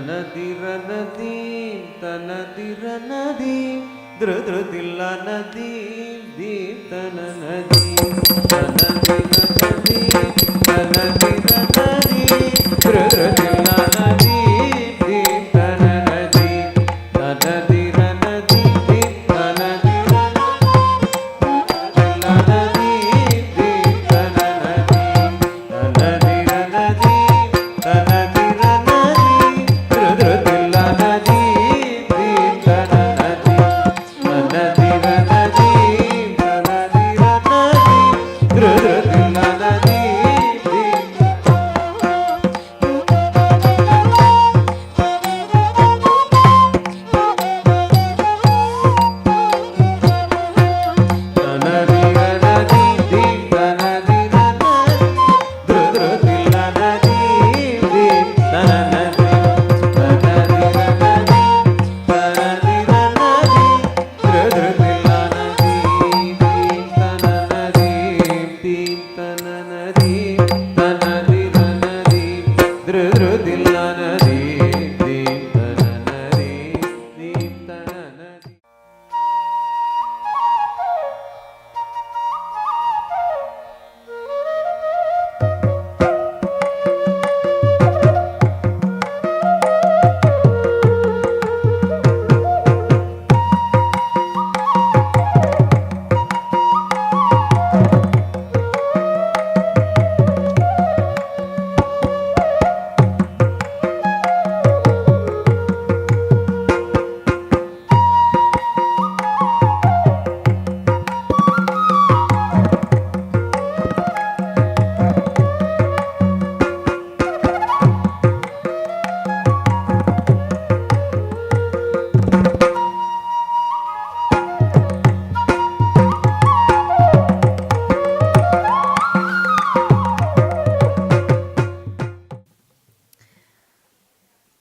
Tanadiranadi, Tanadiranadi, Drudrudilanadi, Deep Tananadi, Tanadiranadi, Tanadiranadi, Drudrudilanadi, Deep Tananadi, Tanadiranadi, Deep Tanadiranadi, Deep Tananadi, Tanadiranadi, Tanadiranadi, Drudrudilanadi, Deep Tananadi, Tanadiranadi, Tanadiranadi, Drudrudilanadi, Deep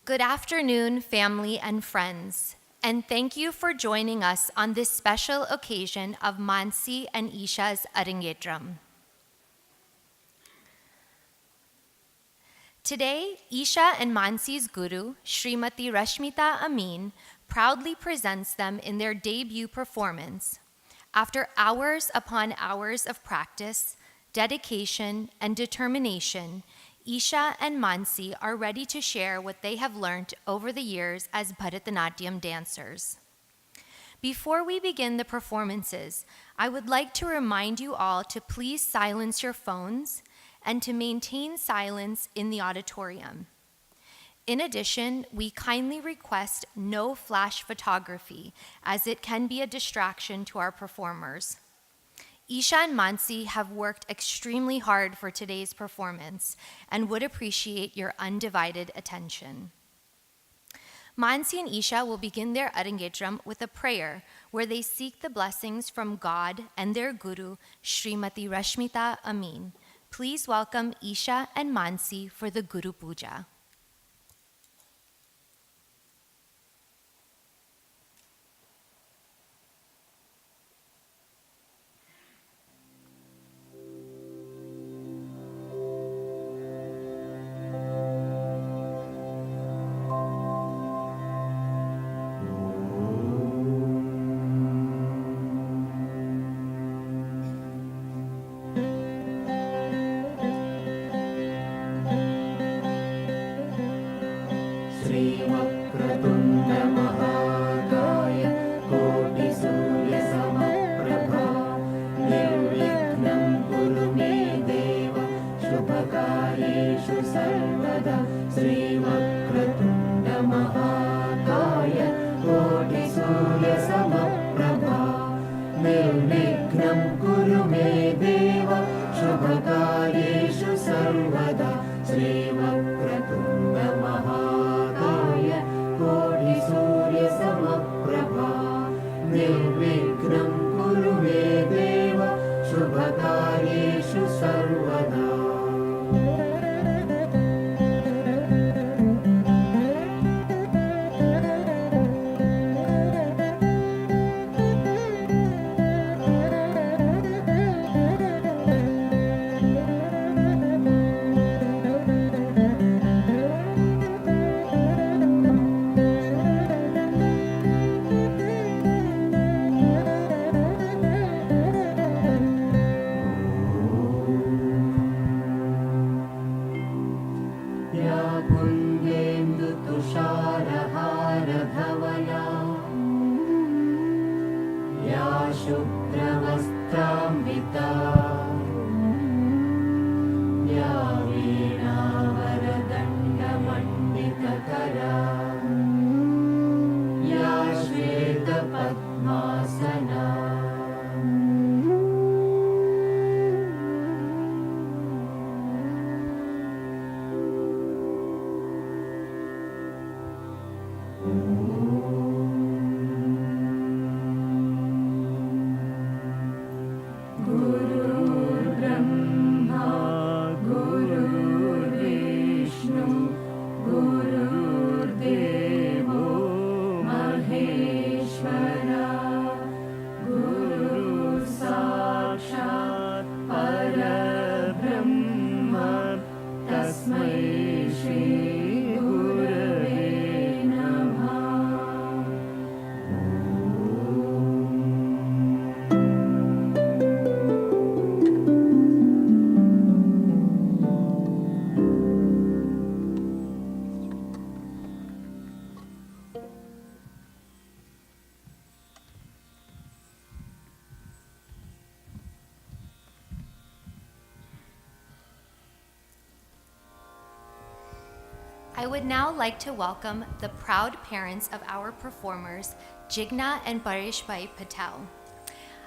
Good afternoon, family and friends, and thank you for joining us on this special occasion of Mansi and Isha's Arangetram. Today, Isha and Mansi's guru, Srimati Rashmita Amin, proudly presents them in their debut performance. After hours upon hours of practice, dedication, and determination, Isha and Mansi are ready to share what they have learned over the years as Bharatanatyam dancers. Before we begin the performances, I would like to remind you all to please silence your phones and to maintain silence in the auditorium. In addition, we kindly request no flash photography, as it can be a distraction to our performers. Isha and Mansi have worked extremely hard for today's performance and would appreciate your undivided attention. Mansi and Isha will begin their Arangetram with a prayer where they seek the blessings from God and their guru, Srimati Rashmita Amin. Please welcome Isha and Mansi for the Guru Puja. धवला या शुभ्रवस्त्रान्विता या वीणावरदण्डमण्डितकरा या श्वेतपद्मासना गुरुर्ब्रह्मा गुरुर्विष्णु गुरुर्देवो महेश्वरा गुरुः साक्षात् परब्रह्म तस्मै श्री गुरवे नमः I would now like to welcome the proud parents of our performers, Jigna and Paresh Patel.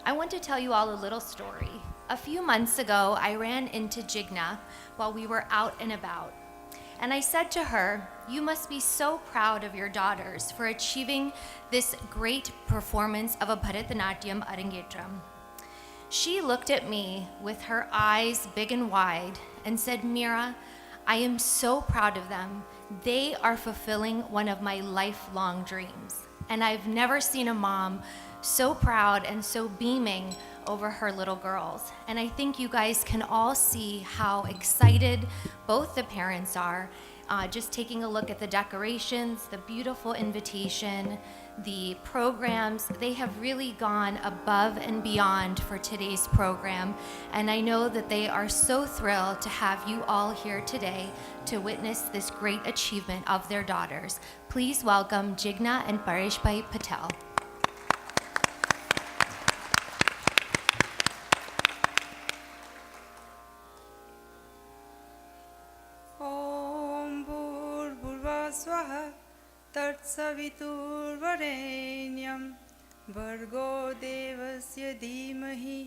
I want to tell you all a little story. A few months ago, I ran into Jigna while we were out and about. And I said to her, "You must be so proud of your daughters for achieving this great performance of a Bharatanatyam Arangetram." She looked at me with her eyes big and wide and said, "Mira, I am so proud of them. They are fulfilling one of my lifelong dreams." And I've never seen a mom so proud and so beaming over her little girls. And I think you guys can all see how excited both the parents are. Just taking a look at the decorations, the beautiful invitation, the programs, they have really gone above and beyond for today's program. And I know that they are so thrilled to have you all here today to witness this great achievement of their daughters. Please welcome Jigna and Paresh Patel. ॐ भूर्भुवः स्वः तत्सवितुर्वरेण्यं भर्गो देवस्य धीमहि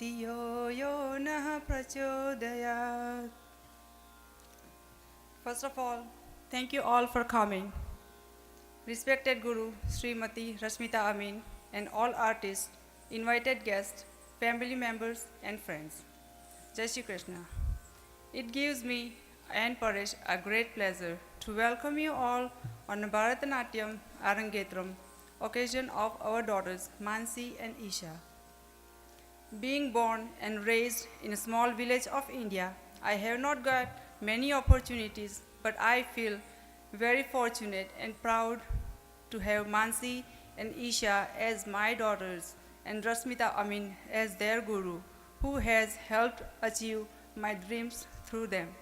धियो यो नः प्रचोदयात्. First of all, thank you all for coming. Respected Guru, Srimati Rashmita Amin, and all artists, invited guests, family members, and friends. Jai Shri Krishna. It gives me and Paresh a great pleasure to welcome you all on the Bharatanatyam Arangetram occasion of our daughters Mansi and Isha. Being born and raised in a small village of India, I have not got many opportunities, but I feel very fortunate and proud to have Mansi and Isha as my daughters and Rashmita Amin as their guru, who has helped achieve my dreams through them.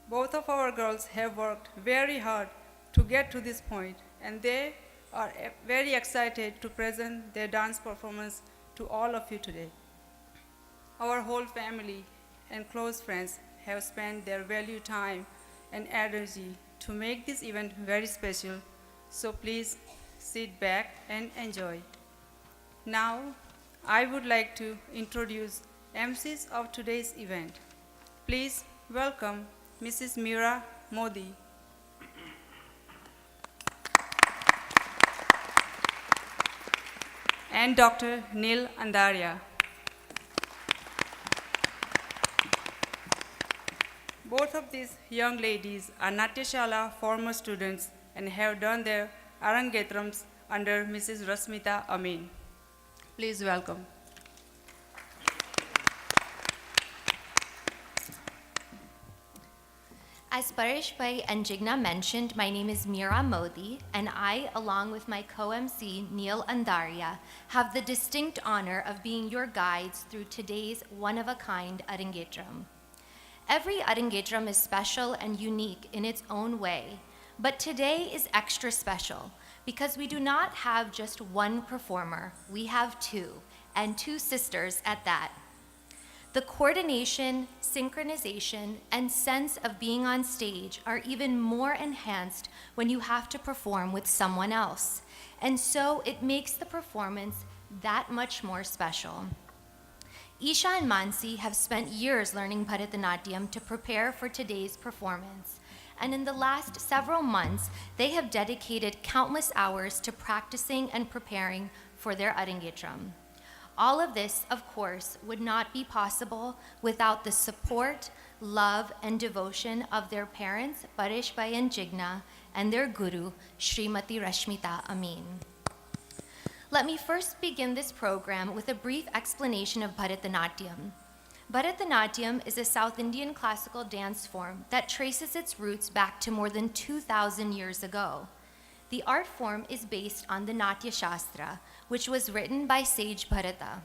Both of our girls have worked very hard to get to this point, and they are very excited to present their dance performance to all of you today. Our whole family and close friends have spent their valuable time and energy to make this event very special, so please sit back and enjoy. Now, I would like to introduce MCs of today's event. Please welcome Mrs. Mira Modi. And Dr. Neil Andaria. Both of these young ladies are Natyashala former students and have done their Arangatrams under Mrs. Rashmita Amin. Please welcome. As Paresh Bhai and Jigna mentioned, my name is Mira Modi, and I, along with my co-MC Neil Andaria, have the distinct honor of being your guides through today's one-of-a-kind Arangetram. Every Arangetram is special and unique in its own way, But today is extra special because we do not have just one performer, we have two, and two sisters at that. The coordination, synchronization, and sense of being on stage are even more enhanced when you have to perform with someone else. And so it makes the performance that much more special. Isha and Mansi have spent years learning Bharatanatyam to prepare for today's performance. And in the last several months, they have dedicated countless hours to practicing and preparing for their Arangetram. All of this, of course, would not be possible without the support, love, and devotion of their parents, Paresh and Jigna, and their guru, Srimati Rashmita Amin. Let me first begin this program with a brief explanation of Bharatanatyam. Bharatanatyam is a South Indian classical dance form that traces its roots back to more than 2,000 years ago. The art form is based on the Natya Shastra, which was written by sage Bharata.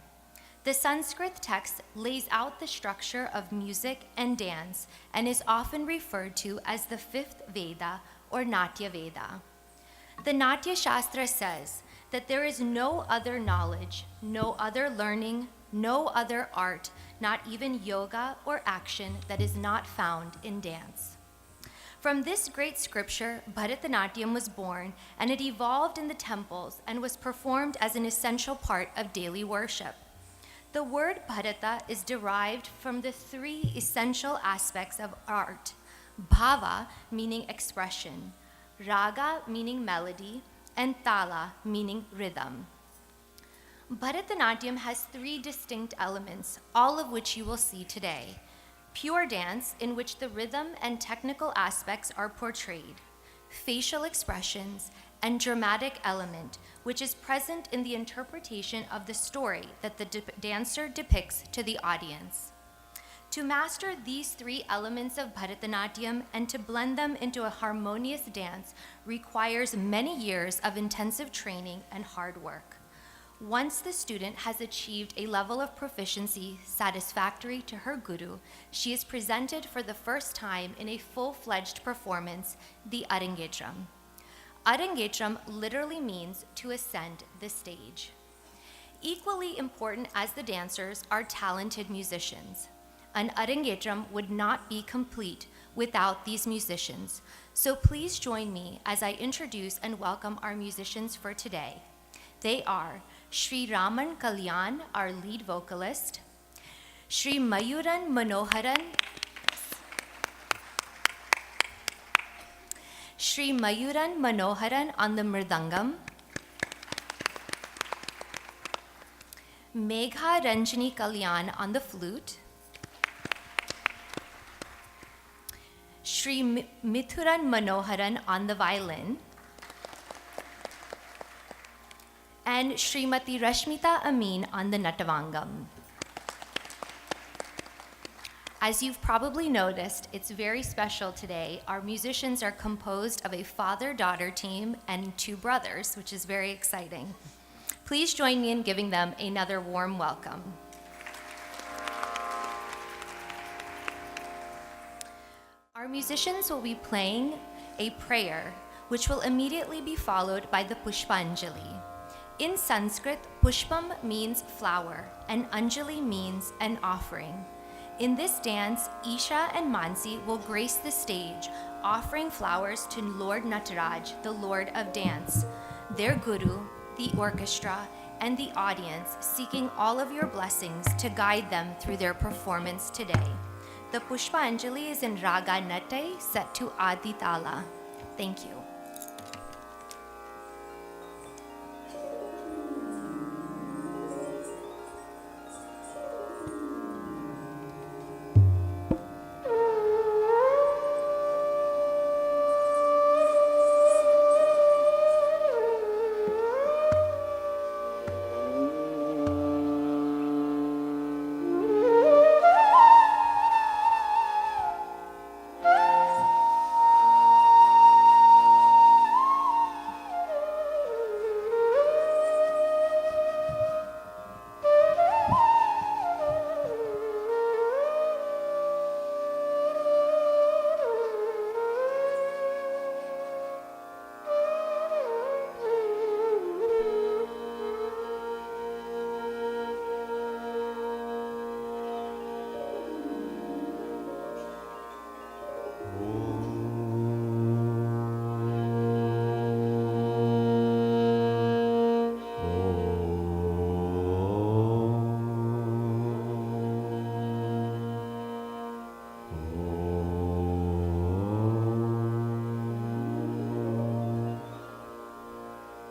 The Sanskrit text lays out the structure of music and dance and is often referred to as the fifth Veda or Natya Veda. The Natya Shastra says that there is no other knowledge, no other learning, no other art, not even yoga or action that is not found in dance. From this great scripture, Bharatanatyam was born, and it evolved in the temples and was performed as an essential part of daily worship. The word Bharata is derived from the three essential aspects of art: bhava, meaning expression, raga, meaning melody, and tala, meaning rhythm. Bharatanatyam has three distinct elements, all of which you will see today. Pure dance, in which the rhythm and technical aspects are portrayed, facial expressions, and dramatic element, which is present in the interpretation of the story that the dancer depicts to the audience. To master these three elements of Bharatanatyam and to blend them into a harmonious dance requires many years of intensive training and hard work. Once the student has achieved a level of proficiency satisfactory to her guru, she is presented for the first time in a full-fledged performance, the Arangetram. Arangetram literally means to ascend the stage. Equally important as the dancers are talented musicians. An Arangetram would not be complete without these musicians. So please join me as I introduce and welcome our musicians for today. They are Shri RamanKalyan, our lead vocalist, Shri Manoharan, Shri Manoharan on the Mridangam, Megha Kalyan on the flute, Shri Mithuran Manoharan on the violin, and Srimati Rashmita Amin on the Nattuvangam. As you've probably noticed, it's very special today. Our musicians are composed of a father-daughter team and two brothers, which is very exciting. Please join me in giving them another warm welcome. Our musicians will be playing a prayer, which will immediately be followed by the Pushpa Anjali. In Sanskrit, Pushpam means flower, and Anjali means an offering. In this dance, Isha and Mansi will grace the stage, offering flowers to Lord Nataraj, the Lord of Dance, their guru, the orchestra, and the audience, seeking all of your blessings to guide them through their performance today. The Pushpa Anjali is in Raga Nate, set to Adi Tala. Thank you.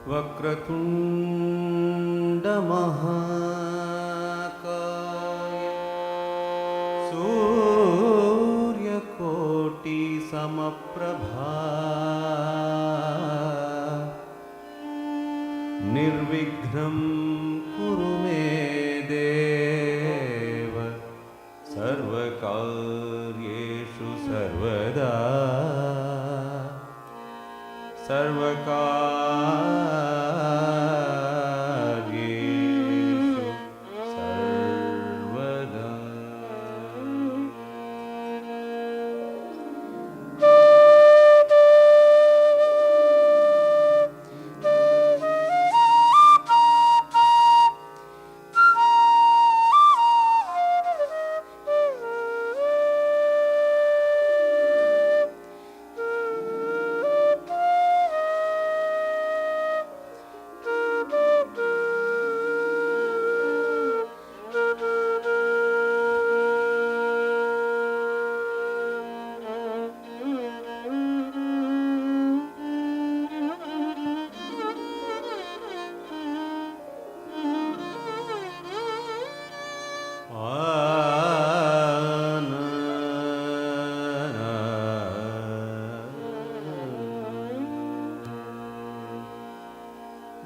वक्रतुण्डमहाकाय सूर्यकोटिसमप्रभा निर्विघ्नं कुरु मे देव सर्वकार्येषु सर्वदा सर्वकार्येषु सर्वदा।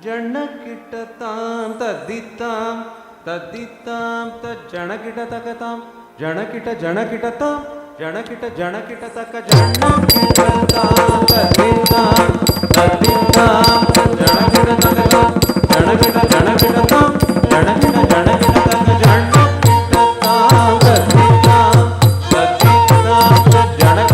जनकिटतां तद्दितां तद्दितां तज्जनकिटतकतां जनकिटतां जनकिटतक जनकिटतां तद्दितां तद्दितां तज्जनकिटतकतां जनकिटतां जनकिटतक जनकिटतां तद्दितां तद्दितां तज्जनकिटतकतां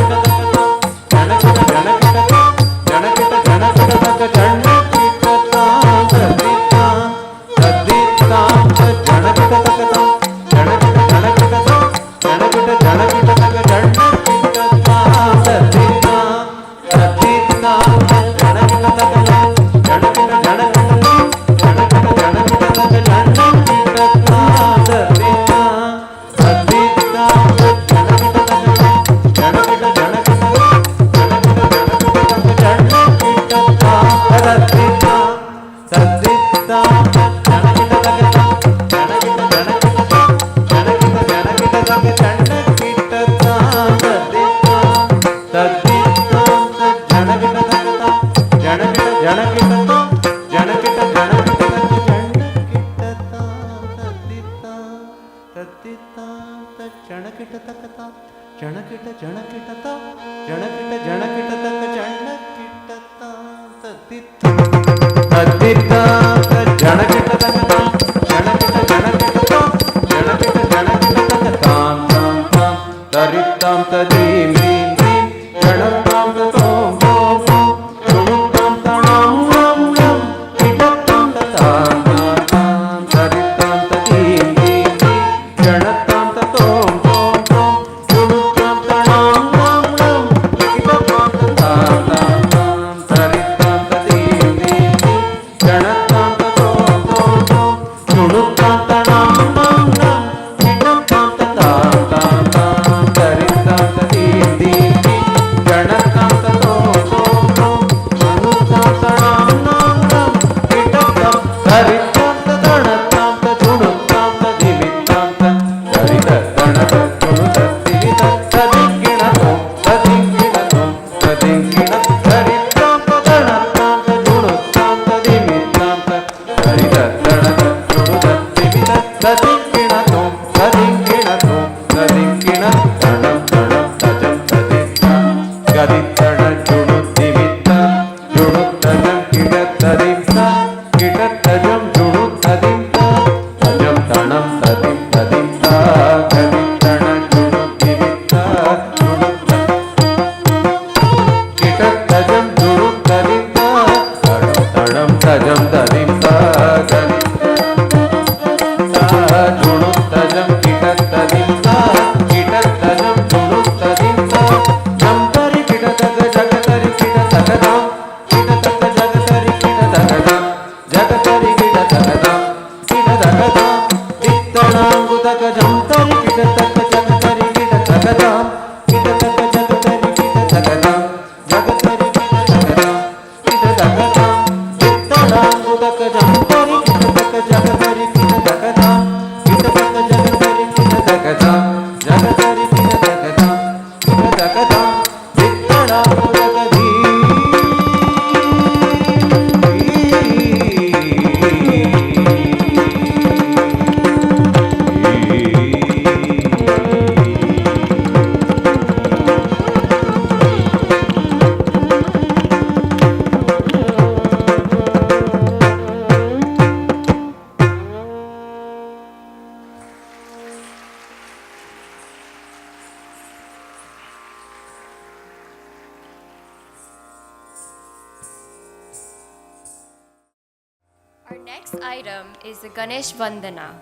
next item is the Ganesh Vandana,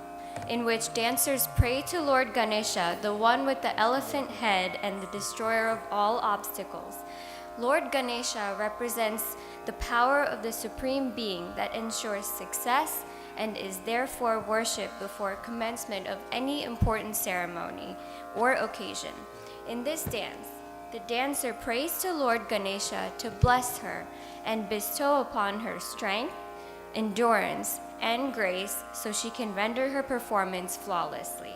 in which dancers pray to Lord Ganesha, the one with the elephant head and the destroyer of all obstacles. Lord Ganesha represents the power of the Supreme Being that ensures success and is therefore worshipped before commencement of any important ceremony or occasion. In this dance, the dancer prays to Lord Ganesha to bless her and bestow upon her strength, endurance, and grace so she can render her performance flawlessly.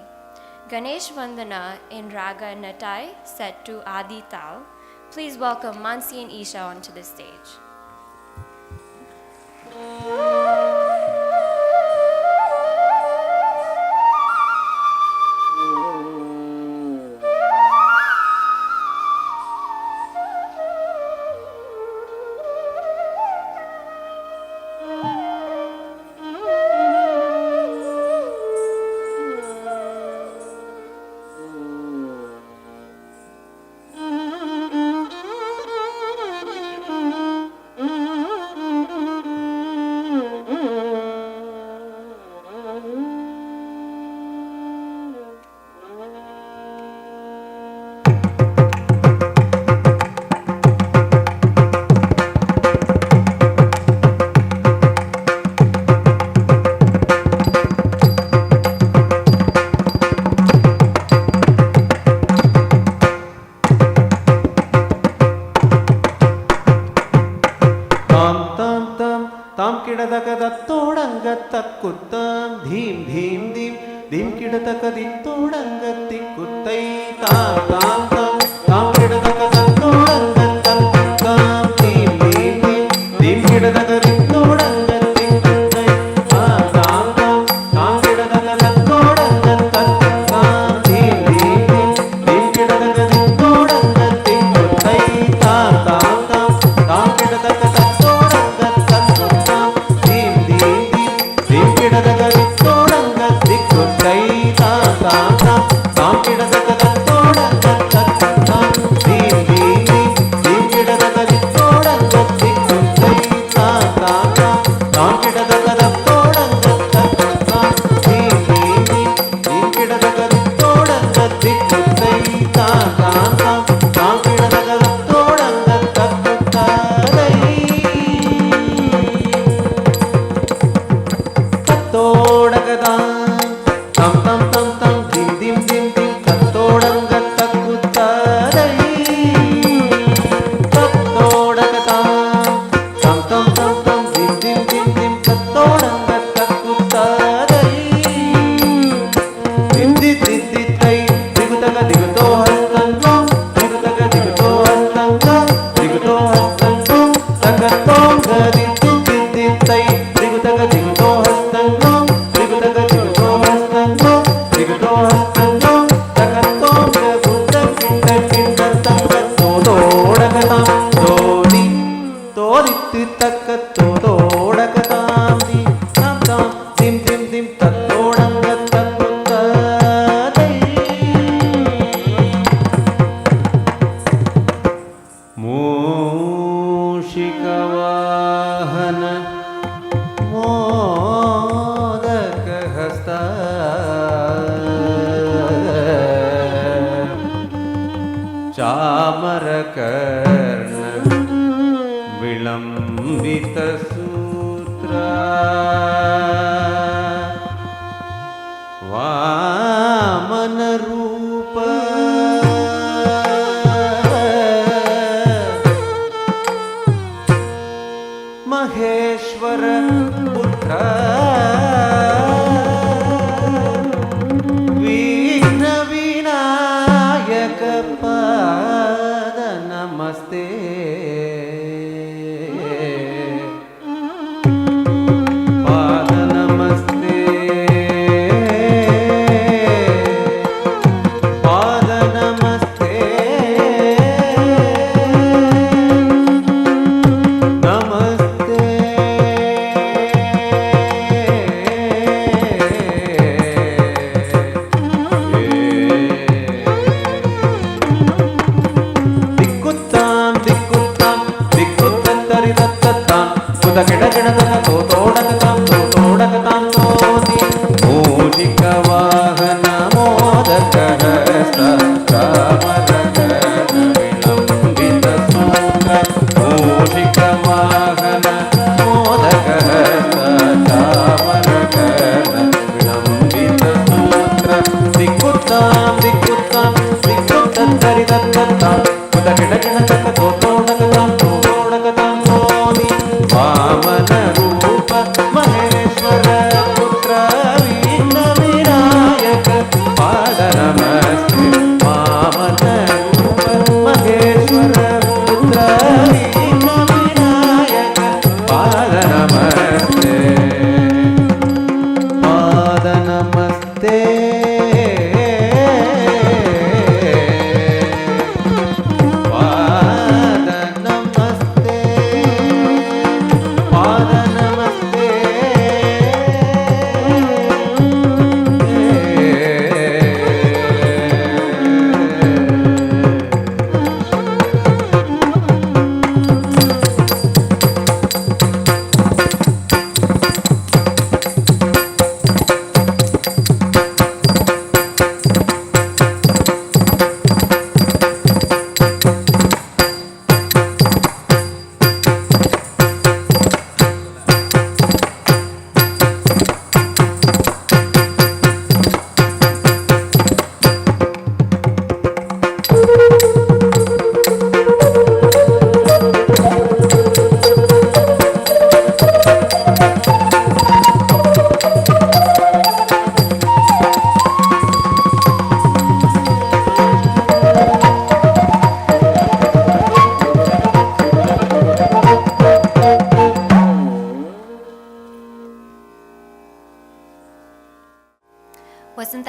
Ganesh Vandana in Raga Natai set to Adi Tal. Please welcome Mansi and Isha onto the stage.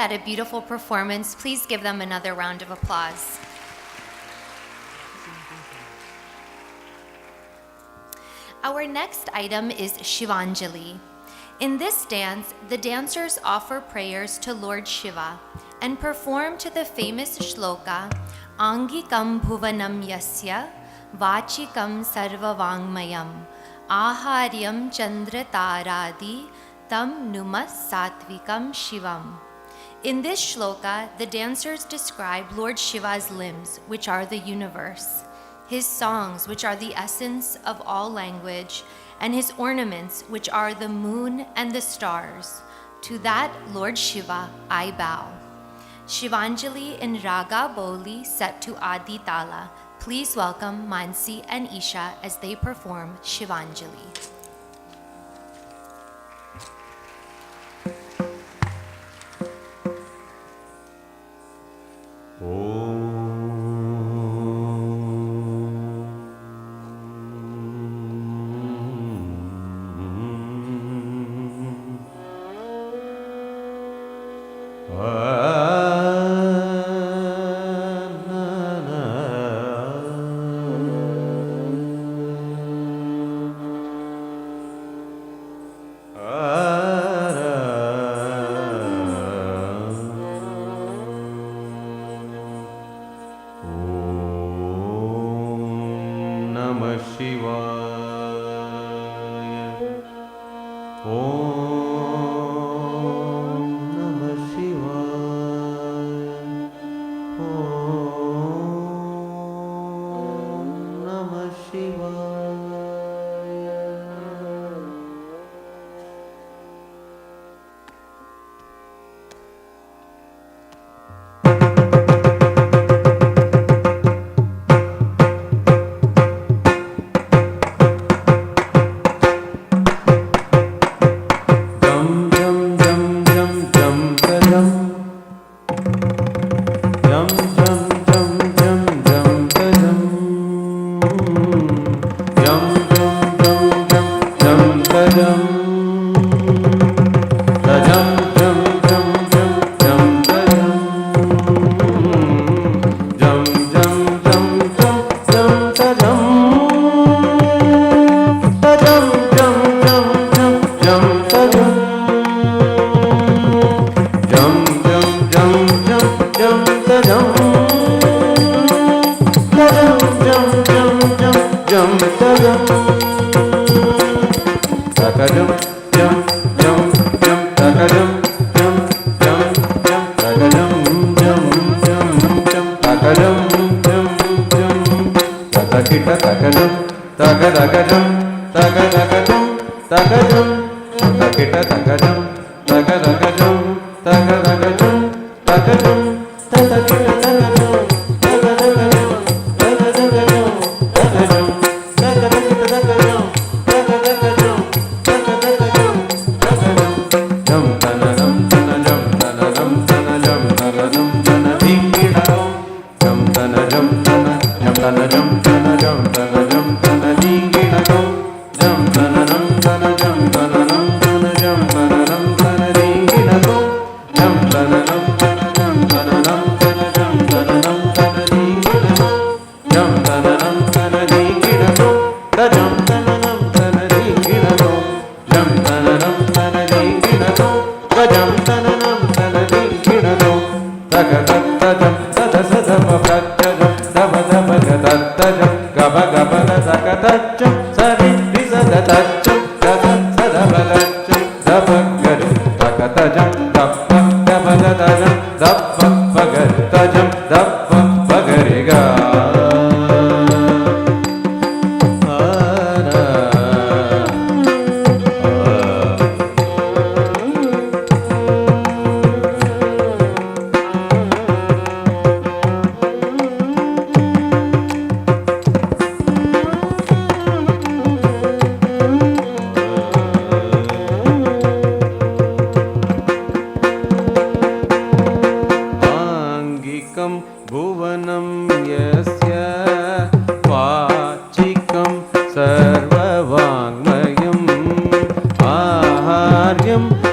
that a beautiful performance. Please give them another round of applause. Our next item is Shivanjali. In this dance, the dancers offer prayers to Lord Shiva and perform to the famous shloka, Angikam bhuvanam yasya, vachikam sarvavangmayam, aharyam chandra taradi, tam numas satvikam shivam. In this shloka, the dancers describe Lord Shiva's limbs, which are the universe, his songs, which are the essence of all language, and his ornaments, which are the moon and the stars. To that, Lord Shiva, I bow. Shivanjali in Raga Boli set to Adi Tala. Please welcome Mansi and Isha as they perform Shivanjali.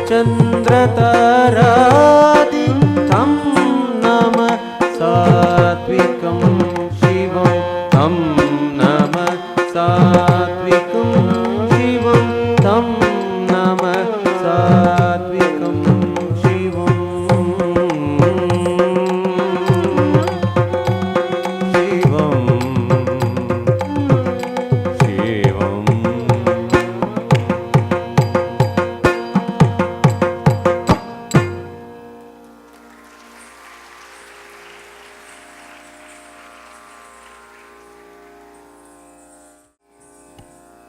चन्द्रतारादि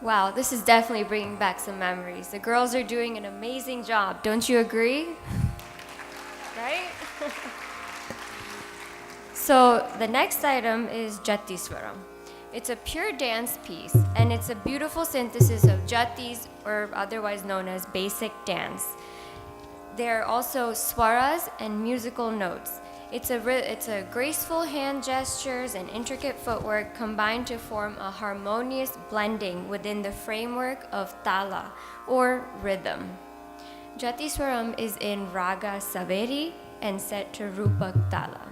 Wow, this is definitely bringing back some memories. The girls are doing an amazing job. Don't you agree? Right? So the next item is Jatiswaram. It's a pure dance piece, and it's a beautiful synthesis of jatis, or otherwise known as basic dance. There are also swaras and musical notes. It's a graceful hand gestures and intricate footwork combined to form a harmonious blending within the framework of tala, or rhythm. Jatiswaram is in Raga Saveri and set to Rupak Tala.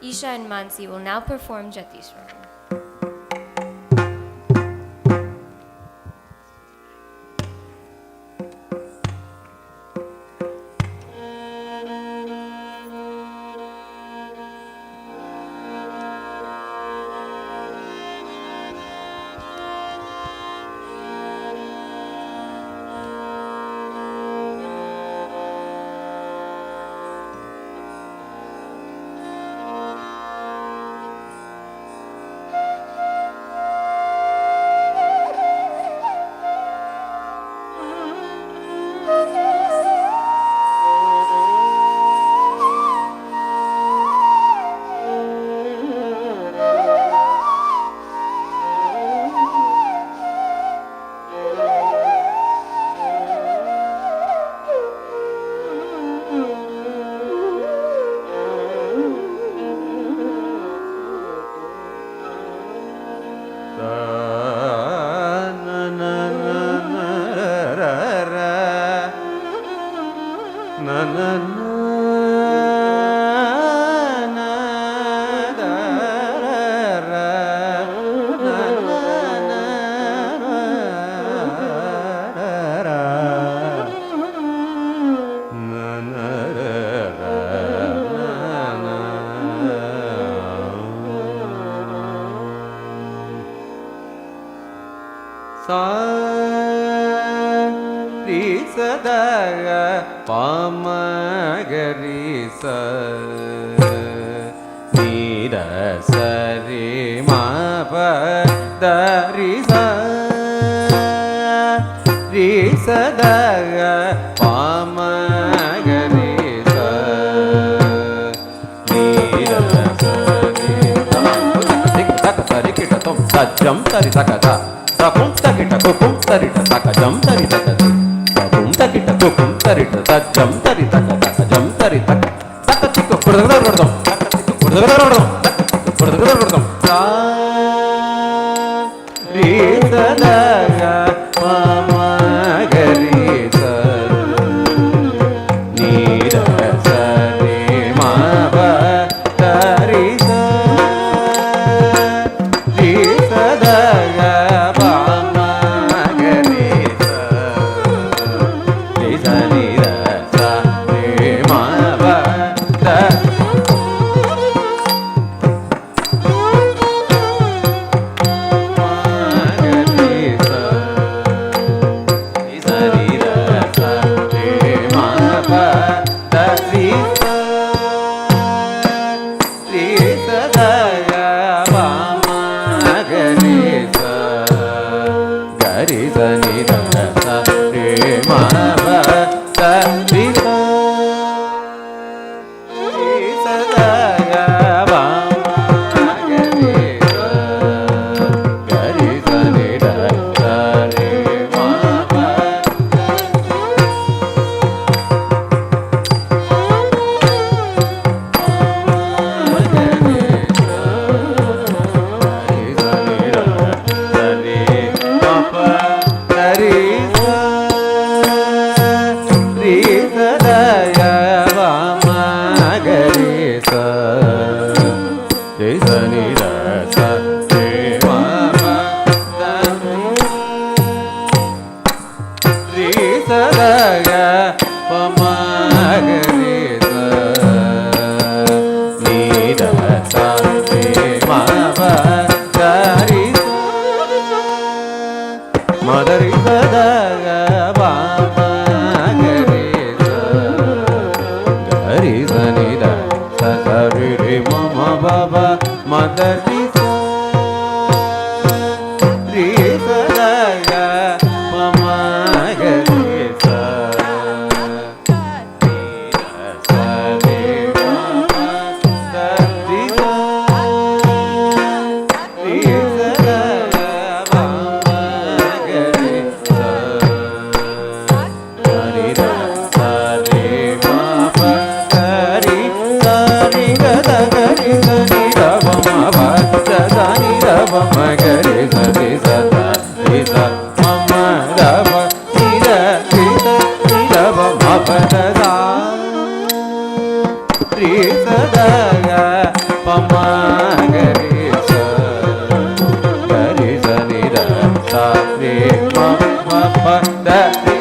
Isha and Mansi will now perform Jatiswaram. Mother pada sa ri sa da ga pa ma ga ri sa ga ri sa ni da sa ri ma pa da ri.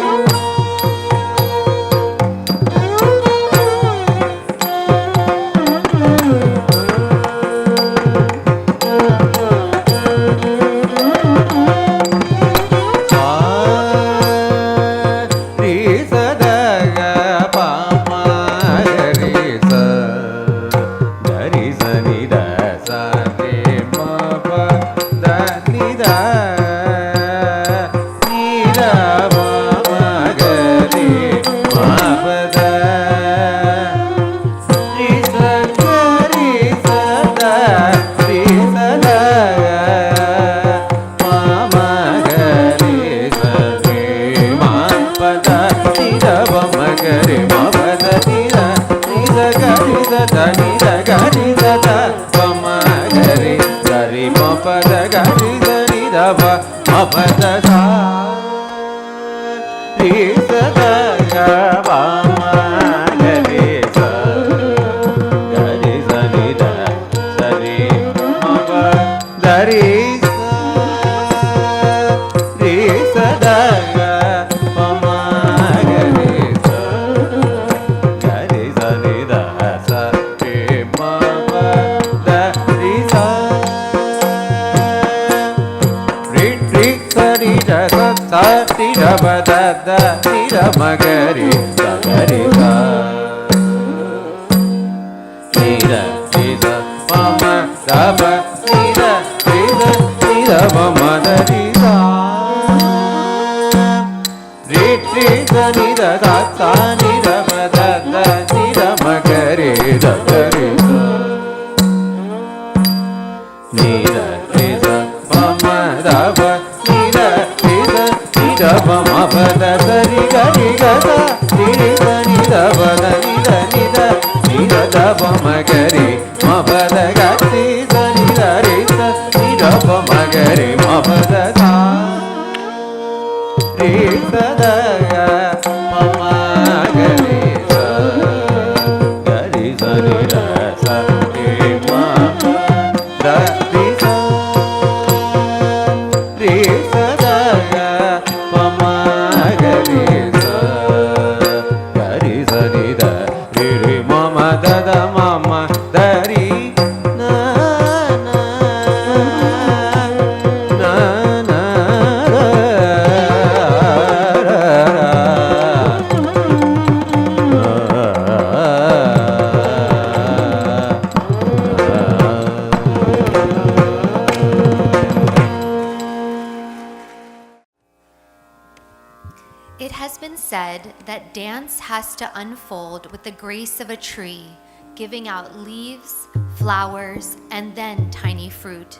It has been said that dance has to unfold with the grace of a tree, giving out leaves, flowers, and then tiny fruit.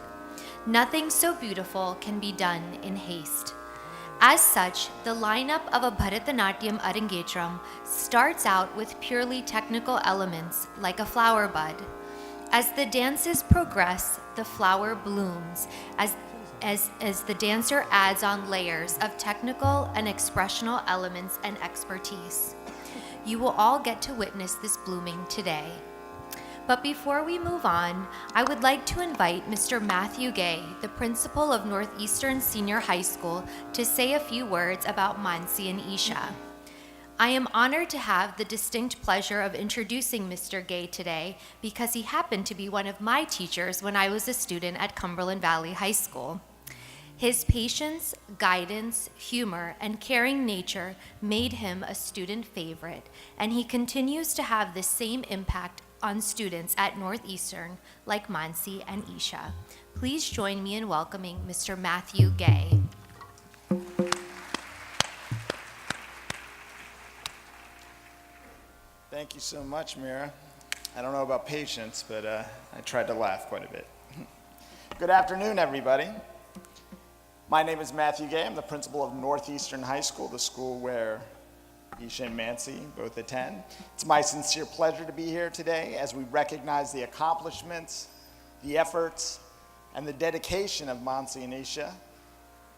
Nothing so beautiful can be done in haste. As such, the lineup of a Bharatanatyam Arangetram starts out with purely technical elements like a flower bud. As the dances progress, the flower blooms as the dancer adds on layers of technical and expressional elements and expertise. You will all get to witness this blooming today. But before we move on, I would like to invite Mr. Matthew Gay, the principal of Northeastern Senior High School, to say a few words about Mansi and Isha. I am honored to have the distinct pleasure of introducing Mr. Gay today because he happened to be one of my teachers when I was a student at Cumberland Valley High School. His patience, guidance, humor, and caring nature made him a student favorite, and he continues to have the same impact on students at Northeastern like Mansi and Isha. Please join me in welcoming Mr. Matthew Gay. Thank you so much, Mira. I don't know about patience, but I tried to laugh quite a bit. Good afternoon, everybody. My name is Matthew Gay. I'm the principal of Northeastern High School, the school where Isha and Mansi both attend. It's my sincere pleasure to be here today as we recognize the accomplishments, the efforts, and the dedication of Mansi and Isha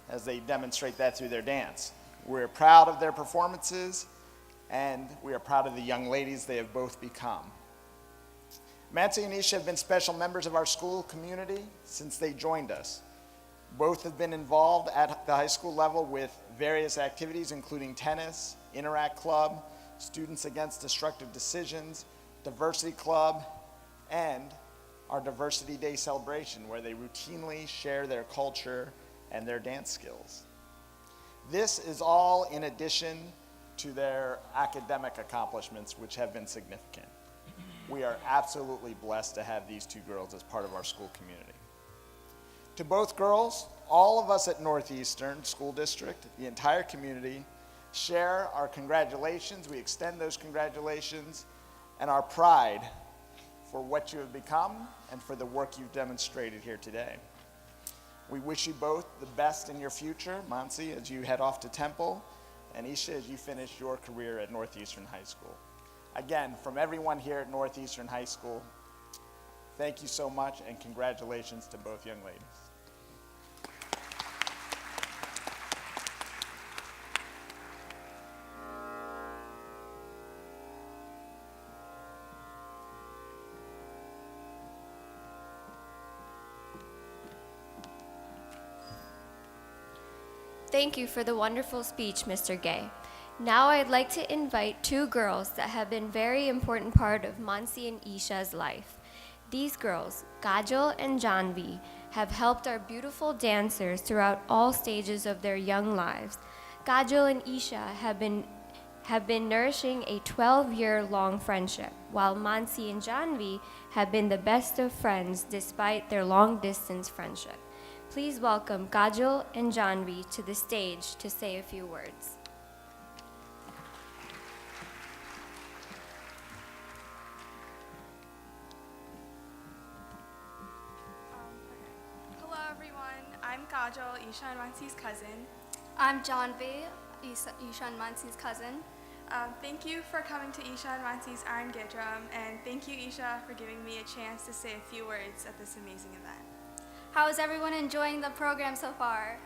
as they demonstrate that through their dance. We're proud of their performances and we are proud of the young ladies they have both become. Mansi and Isha have been special members of our school community since they joined us. Both have been involved at the high school level with various activities, including tennis, Interact Club, Students Against Destructive Decisions, Diversity Club, and our Diversity Day celebration, where they routinely share their culture and their dance skills. This is all in addition to their academic accomplishments, which have been significant. We are absolutely blessed to have these two girls as part of our school community. To both girls, all of us at Northeastern School District, the entire community, share our congratulations. We extend those congratulations and our pride for what you have become and for the work you've demonstrated here today. We wish you both the best in your future, Mansi, as you head off to Temple, and Isha, as you finish your career at Northeastern High School. Again, from everyone here at Northeastern High School, thank you so much and congratulations to both young ladies. Thank you for the wonderful speech, Mr. Gay. Now I'd like to invite two girls that have been very important part of Mansi and Isha's life. These girls, Kajal and Janvi, have helped our beautiful dancers throughout all stages of their young lives. Kajal and Isha have been nourishing a 12-year-long friendship, while Mansi and Janvi have been the best of friends despite their long-distance friendship. Please welcome Kajal and Janvi to the stage to say a few words. Hello everyone, I'm Kajal, Isha and Mansi's cousin. I'm Janvi, Isha and Mansi's cousin. Thank you for coming to Isha and Mansi's Arangetram, and thank you Isha for giving me a chance to say a few words at this amazing event. How is everyone enjoying the program so far?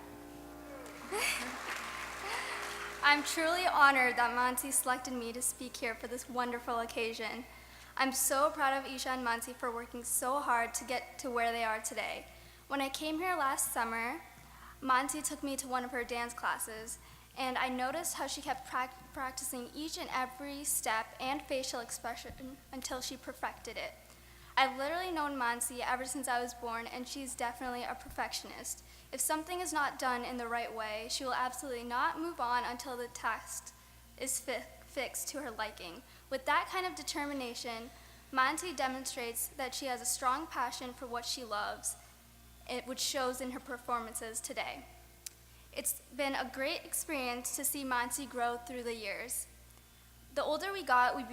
I'm truly honored that Mansi selected me to speak here for this wonderful occasion. I'm so proud of Isha and Mansi for working so hard to get to where they are today. When I came here last summer, Mansi took me to one of her dance classes, and I noticed how she kept practicing each and every step and facial expression until she perfected it. I've literally known Mansi ever since I was born, and she's definitely a perfectionist. If something is not done in the right way, she will absolutely not move on until the task is fixed to her liking. With that kind of determination, Mansi demonstrates that she has a strong passion for what she loves, which shows in her performances today. It's been a great experience to see Mansi grow through the years. The older we got, we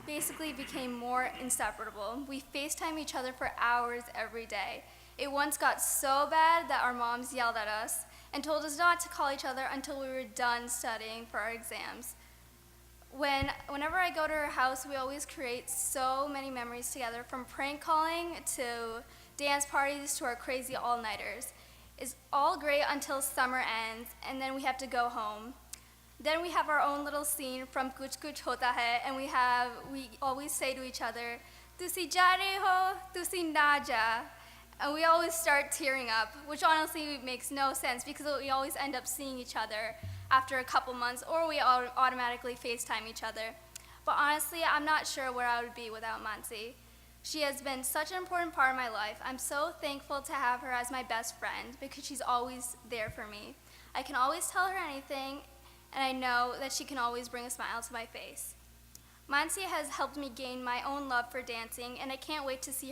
basically became more inseparable. We FaceTime each other for hours every day. It once got so bad that our moms yelled at us and told us not to call each other until we were done studying for our exams. Whenever I go to her house, we always create so many memories together, from prank calling to dance parties to our crazy all-nighters. It's all great until summer ends, and then we have to go home. Then we have our own little scene from Kuch Kuch Hota Hai, and we always say to each other, "Tusi ja rahe ho, tusi na ja." And we always start tearing up, which honestly makes no sense because we always end up seeing each other after a couple months, or we automatically FaceTime each other. But honestly, I'm not sure where I would be without Mansi. She has been such an important part of my life. I'm so thankful to have her as my best friend because she's always there for me. I can always tell her anything, and I know that she can always bring a smile to my face. Mansi has helped me gain my own love for dancing, and I can't wait to see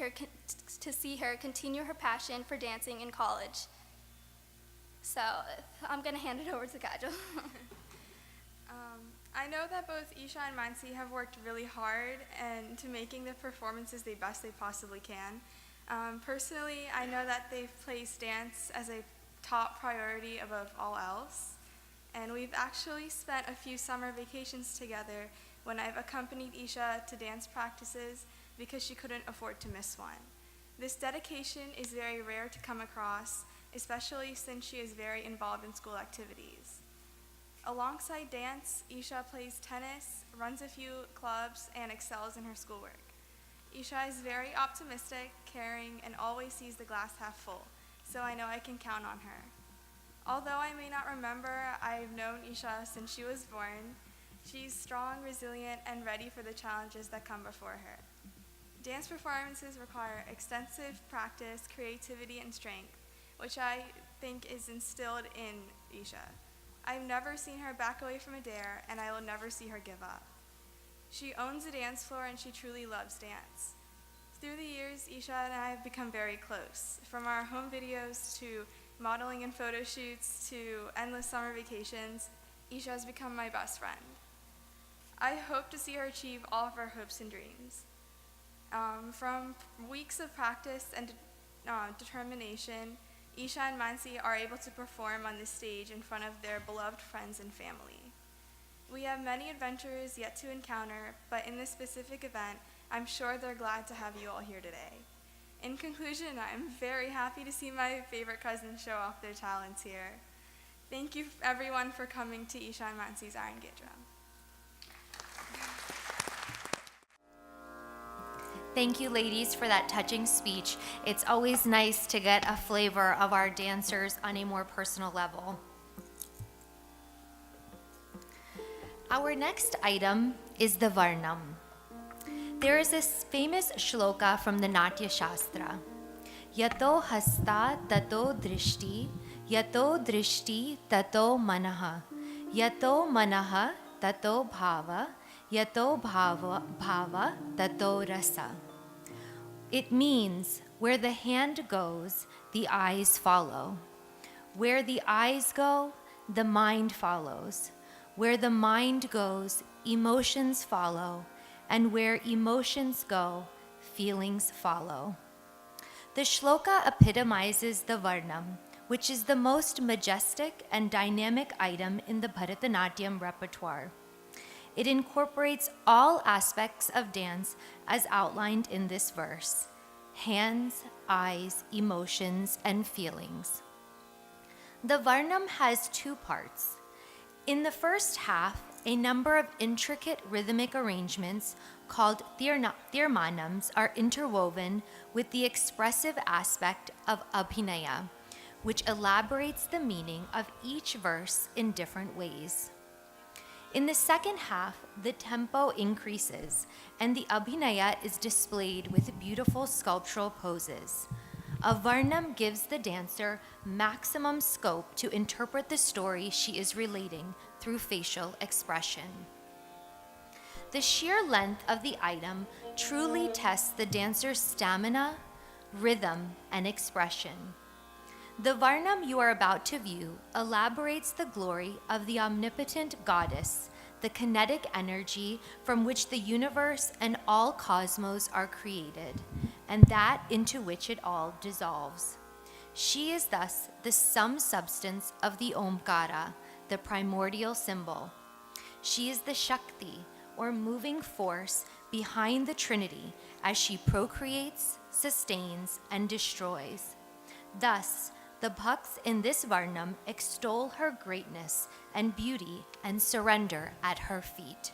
her continue her passion for dancing in college. So I'm gonna hand it over to Kajal. I know that both Isha and Mansi have worked really hard and to making the performances the best they possibly can. Personally, I know that they've placed dance as a top priority above all else. And we've actually spent a few summer vacations together when I've accompanied Isha to dance practices because she couldn't afford to miss one. This dedication is very rare to come across, especially since she is very involved in school activities. Alongside dance, Isha plays tennis, runs a few clubs, and excels in her schoolwork. Isha is very optimistic, caring, and always sees the glass half full, so I know I can count on her. Although I may not remember, I've known Isha since she was born. She's strong, resilient, and ready for the challenges that come before her. Dance performances require extensive practice, creativity, and strength, which I think is instilled in Isha. I've never seen her back away from a dare, and I will never see her give up. She owns the dance floor, and she truly loves dance. Through the years, Isha and I have become very close. From our home videos to modeling and photo shoots to endless summer vacations, Isha has become my best friend. I hope to see her achieve all of her hopes and dreams. From weeks of practice and determination, Isha and Mansi are able to perform on this stage in front of their beloved friends and family. We have many adventures yet to encounter, but in this specific event, I'm sure they're glad to have you all here today. In conclusion, I'm very happy to see my favorite cousins show off their talents here. Thank you everyone for coming to Isha and Mansi's Arangetram. Thank you, ladies, for that touching speech. It's always nice to get a flavor of our dancers on a more personal level. Our next item is the Varnam. There is this famous shloka from the Natya Shastra. Yato hasta tato drishti, yato drishti tato manaha, yato manaha tato bhava, yato bhava tato rasa. It means, where the hand goes, the eyes follow. Where the eyes go, the mind follows. Where the mind goes, emotions follow. And where emotions go, feelings follow. The shloka epitomizes the Varnam, which is the most majestic and dynamic item in the Bharatanatyam repertoire. It incorporates all aspects of dance as outlined in this verse: hands, eyes, emotions, and feelings. The Varnam has two parts. In the first half, a number of intricate rhythmic arrangements called tirmanams are interwoven with the expressive aspect of abhinaya, which elaborates the meaning of each verse in different ways. In the second half, the tempo increases, and the abhinaya is displayed with beautiful sculptural poses. A Varnam gives the dancer maximum scope to interpret the story she is relating through facial expression. The sheer length of the item truly tests the dancer's stamina, rhythm, and expression. The Varnam you are about to view elaborates the glory of the omnipotent goddess, the kinetic energy from which the universe and all cosmos are created, and that into which it all dissolves. She is thus the sum substance of the Omkara, the primordial symbol. She is the Shakti, or moving force, behind the Trinity as she procreates, sustains, and destroys. Thus, the bhakts in this Varnam extol her greatness and beauty and surrender at her feet.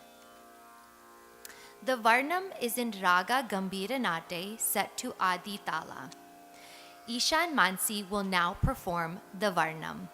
The Varnam is in Raga Gambhira Nate set to Adi Tala. Isha and Mansi will now perform the Varnam.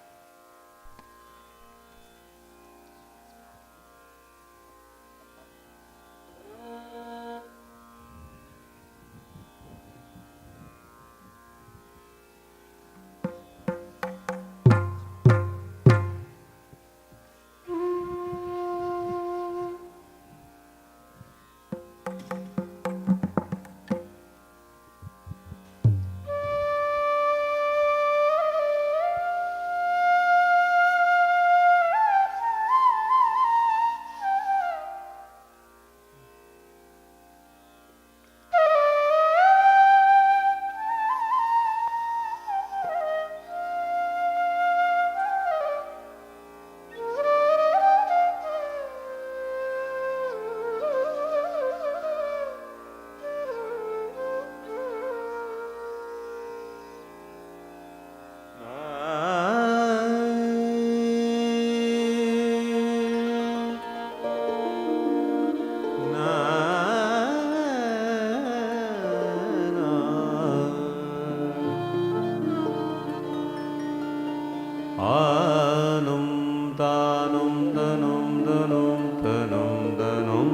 tanum danum danum tanum danum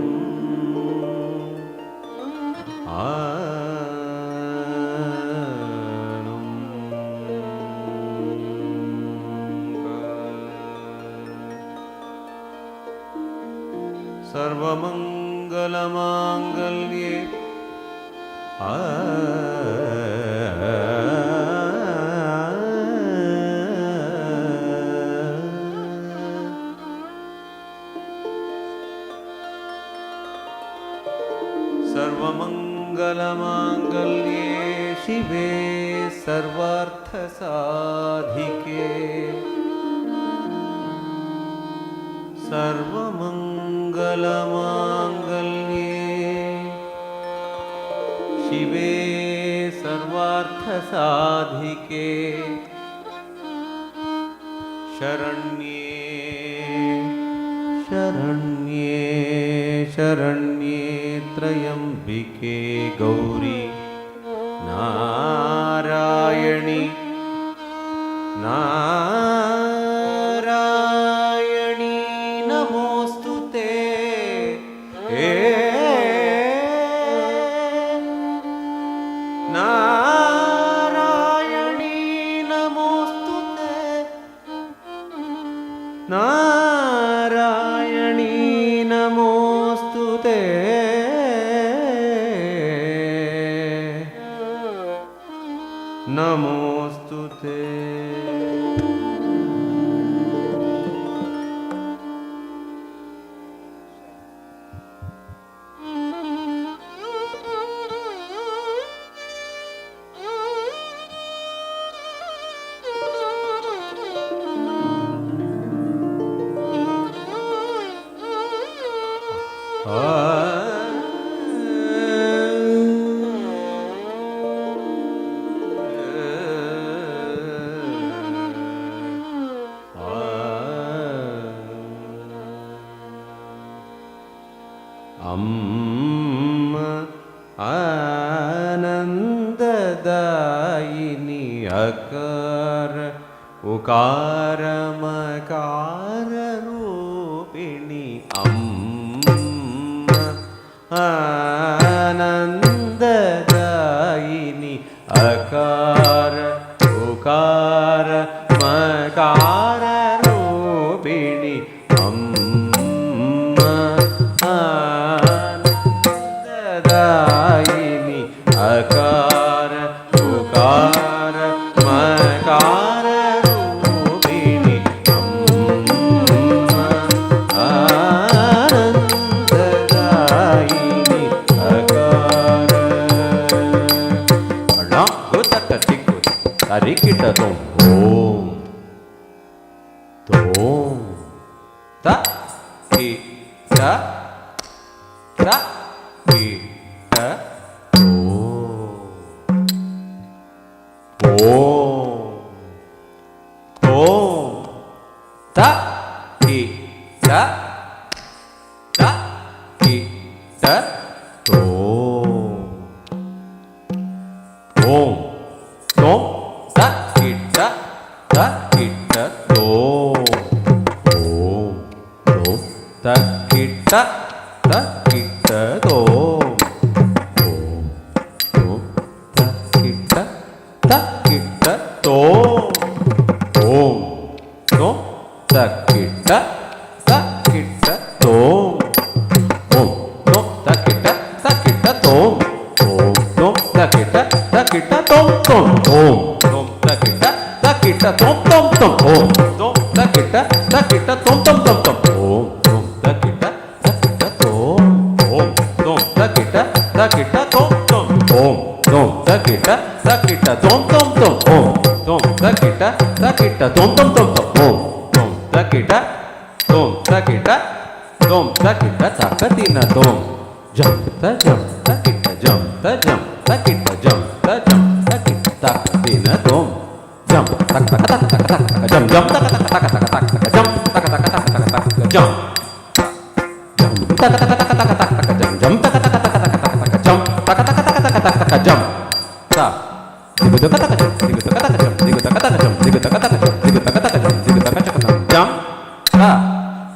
anum sarvamangalamanggalye सर्वमंगलमांगल्ये शिवे सर्वार्थसाधिके सर्वमंगलमांगल्ये शिवे सर्वार्थसाधिके शरण्ये शरण्ये शरण्ये त्र्यंबिके गौरी नारायणी नारायणी नमोस्तुते नारायणी नमोस्तुते नारायणी नमोस्तुते नमोस्तुते आनंददायिनी अकार उकार मकार रूपिणी आनंददायिनी अकार उकार मकार रूपिणी आनंददायिनी अकार उकार मकार रूपिणी आनंददायिनी अकार तरिकिटतो ओम तोम ता कि ता ता कि ता ओ ता कि ता ता कि ता तो ओम तोम ता किटा तो ओम तोम ता किटा तो ओम तोम ता किटा तो ओम तोम ता किटा तो ओम तोम ता किटा तो ओम तोम ता किटा तोम ओम तोम ता किटा तोम ओम तोम ता किटा तोम ओम तोम ता किटा तोम ओम तोम ता किटा तोम ओम तोम ता किटा तोम ओम तोम ता किटा तोम ओम तोम ता किटा ताकतीना तोम जम ता किटा जम ता किटा जम ता किटा ताकतीना तोम जम जम जम जम जम jam ta digo ta jam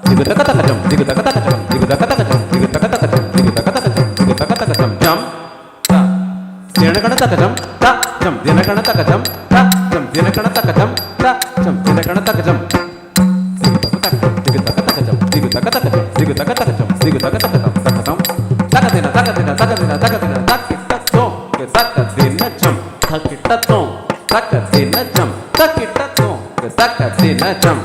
Digutatakajam, digutatakajam, digutatakajam, digutatakajam, digutatakajam, digutatakajam, jam, ta. Dinakanatakajam, ta, jam, dinakanatakajam, ta, jam, dinakanatakajam, ta, jam, dinakanatakajam. Digutatakajam, digutatakajam, digutatakajam, digutatakajam, takatam. Takadina, takadina, takadina, takadina, takitatom, takadina jam, takitatom, takadina jam, takitatom, takadina jam.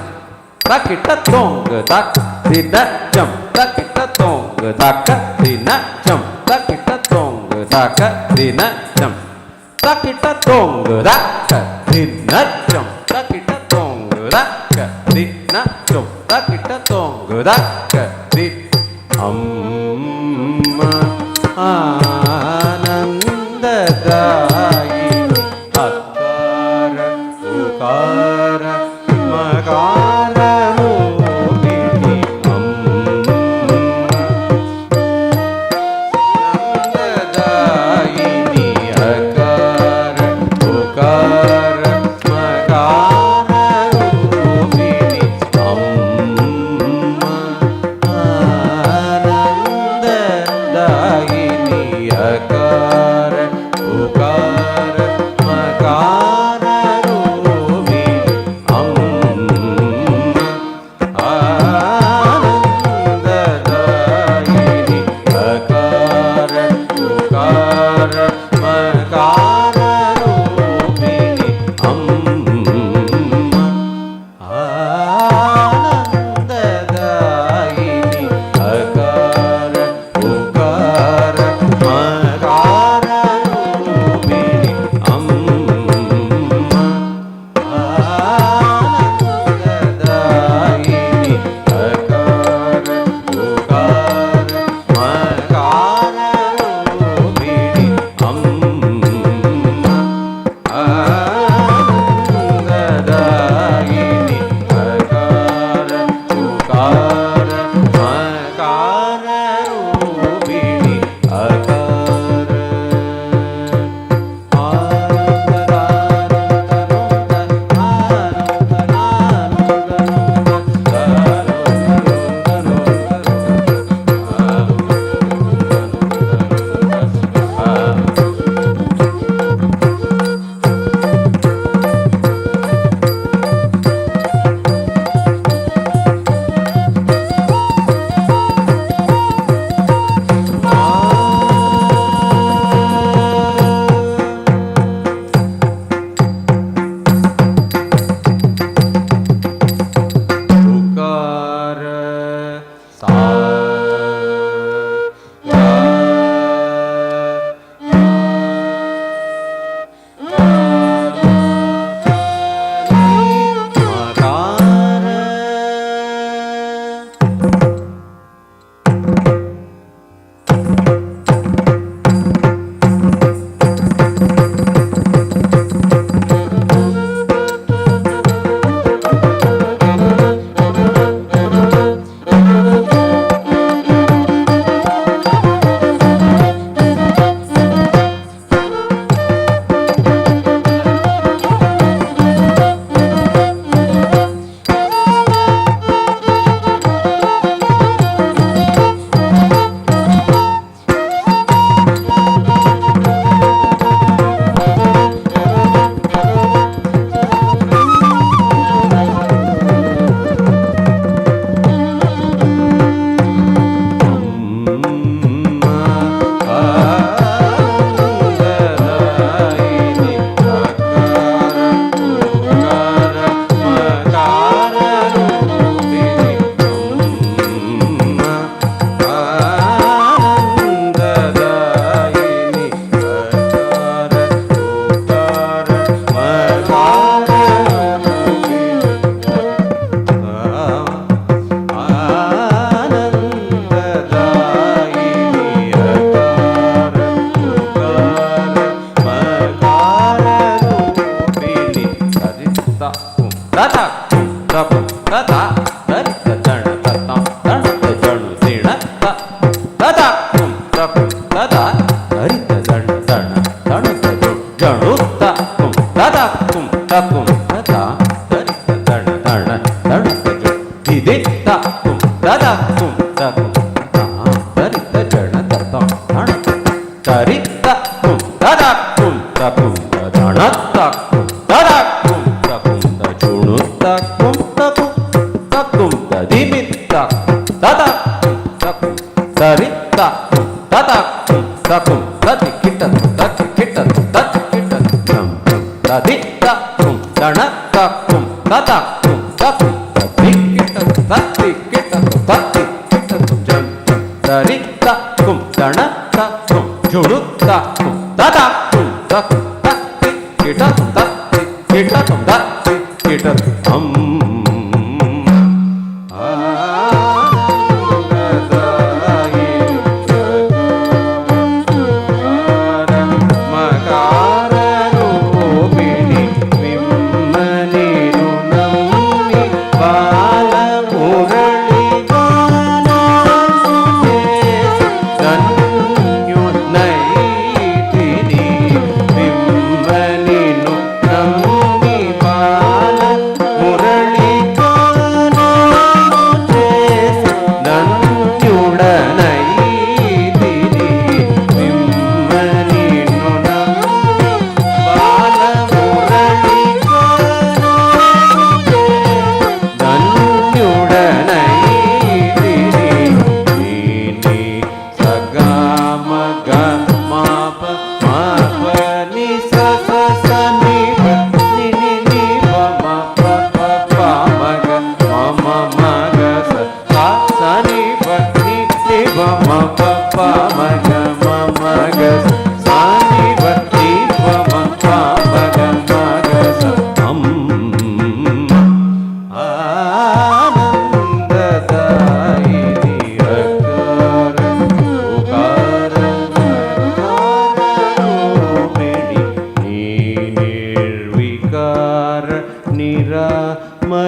Takitatom, takadina jam, takitatom, takadina jam, takitatom, takadina jam, takitatom, takadina jam, takitatom, takadina jam, takitatom, takadina amma anandadayi akara ukara makara rupini anandadayini akara ukara makara rupini amma anandadayini akara ukara makara rupini amma anandadayini akara ukara makara rupini amma anandadayini akara ukara makara rupini amma anandadayini akara ukara makara rupini amma anandadayini akara ukara makara rupini tada kum takum tari tajana tatam dhana tari takum tada kum takum dhana takum tada kum takum tajunu takum takum takum tadimit takum tada kum takum tari takum tada kum takum tadi kita jam tadi takum dhana takum tada kum takum tadi kita jam tari takum dhana takum junu takum tada kum takum tadi kita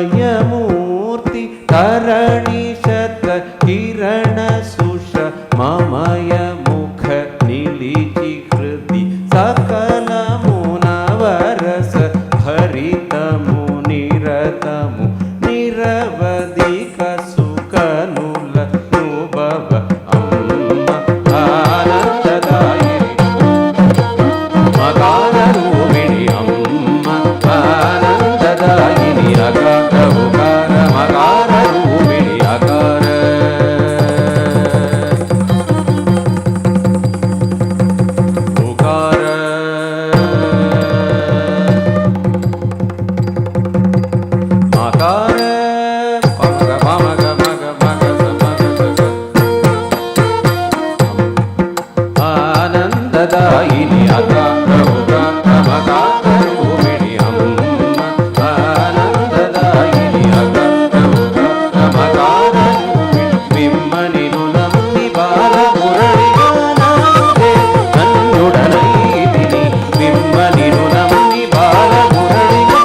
निरामयमूर्ति तरणिशत किरण सुष ममय मुख निलिचि हृदि सकल मुनवरस हरितमु निरतमु निरवधिक सुखनुल नुभव अम्म आनन्ददायिनि मगानरूपिणि अम्म आनन्ददायिनि अगाध उकार मगानरूपिणि अकार उकार मकार पमग पमग मग मग समग सग आनन्ददायिनि अगाध उकार मगानरूपिणि अम्म आनन्ददायिनि अगाध उकार मगानरूपिणि बिम्मनि नुनम्मि बालमुरळिगानादे नन्नुडनैदिनि बिम्मनि नुनम्मि बालमुरळिगानादे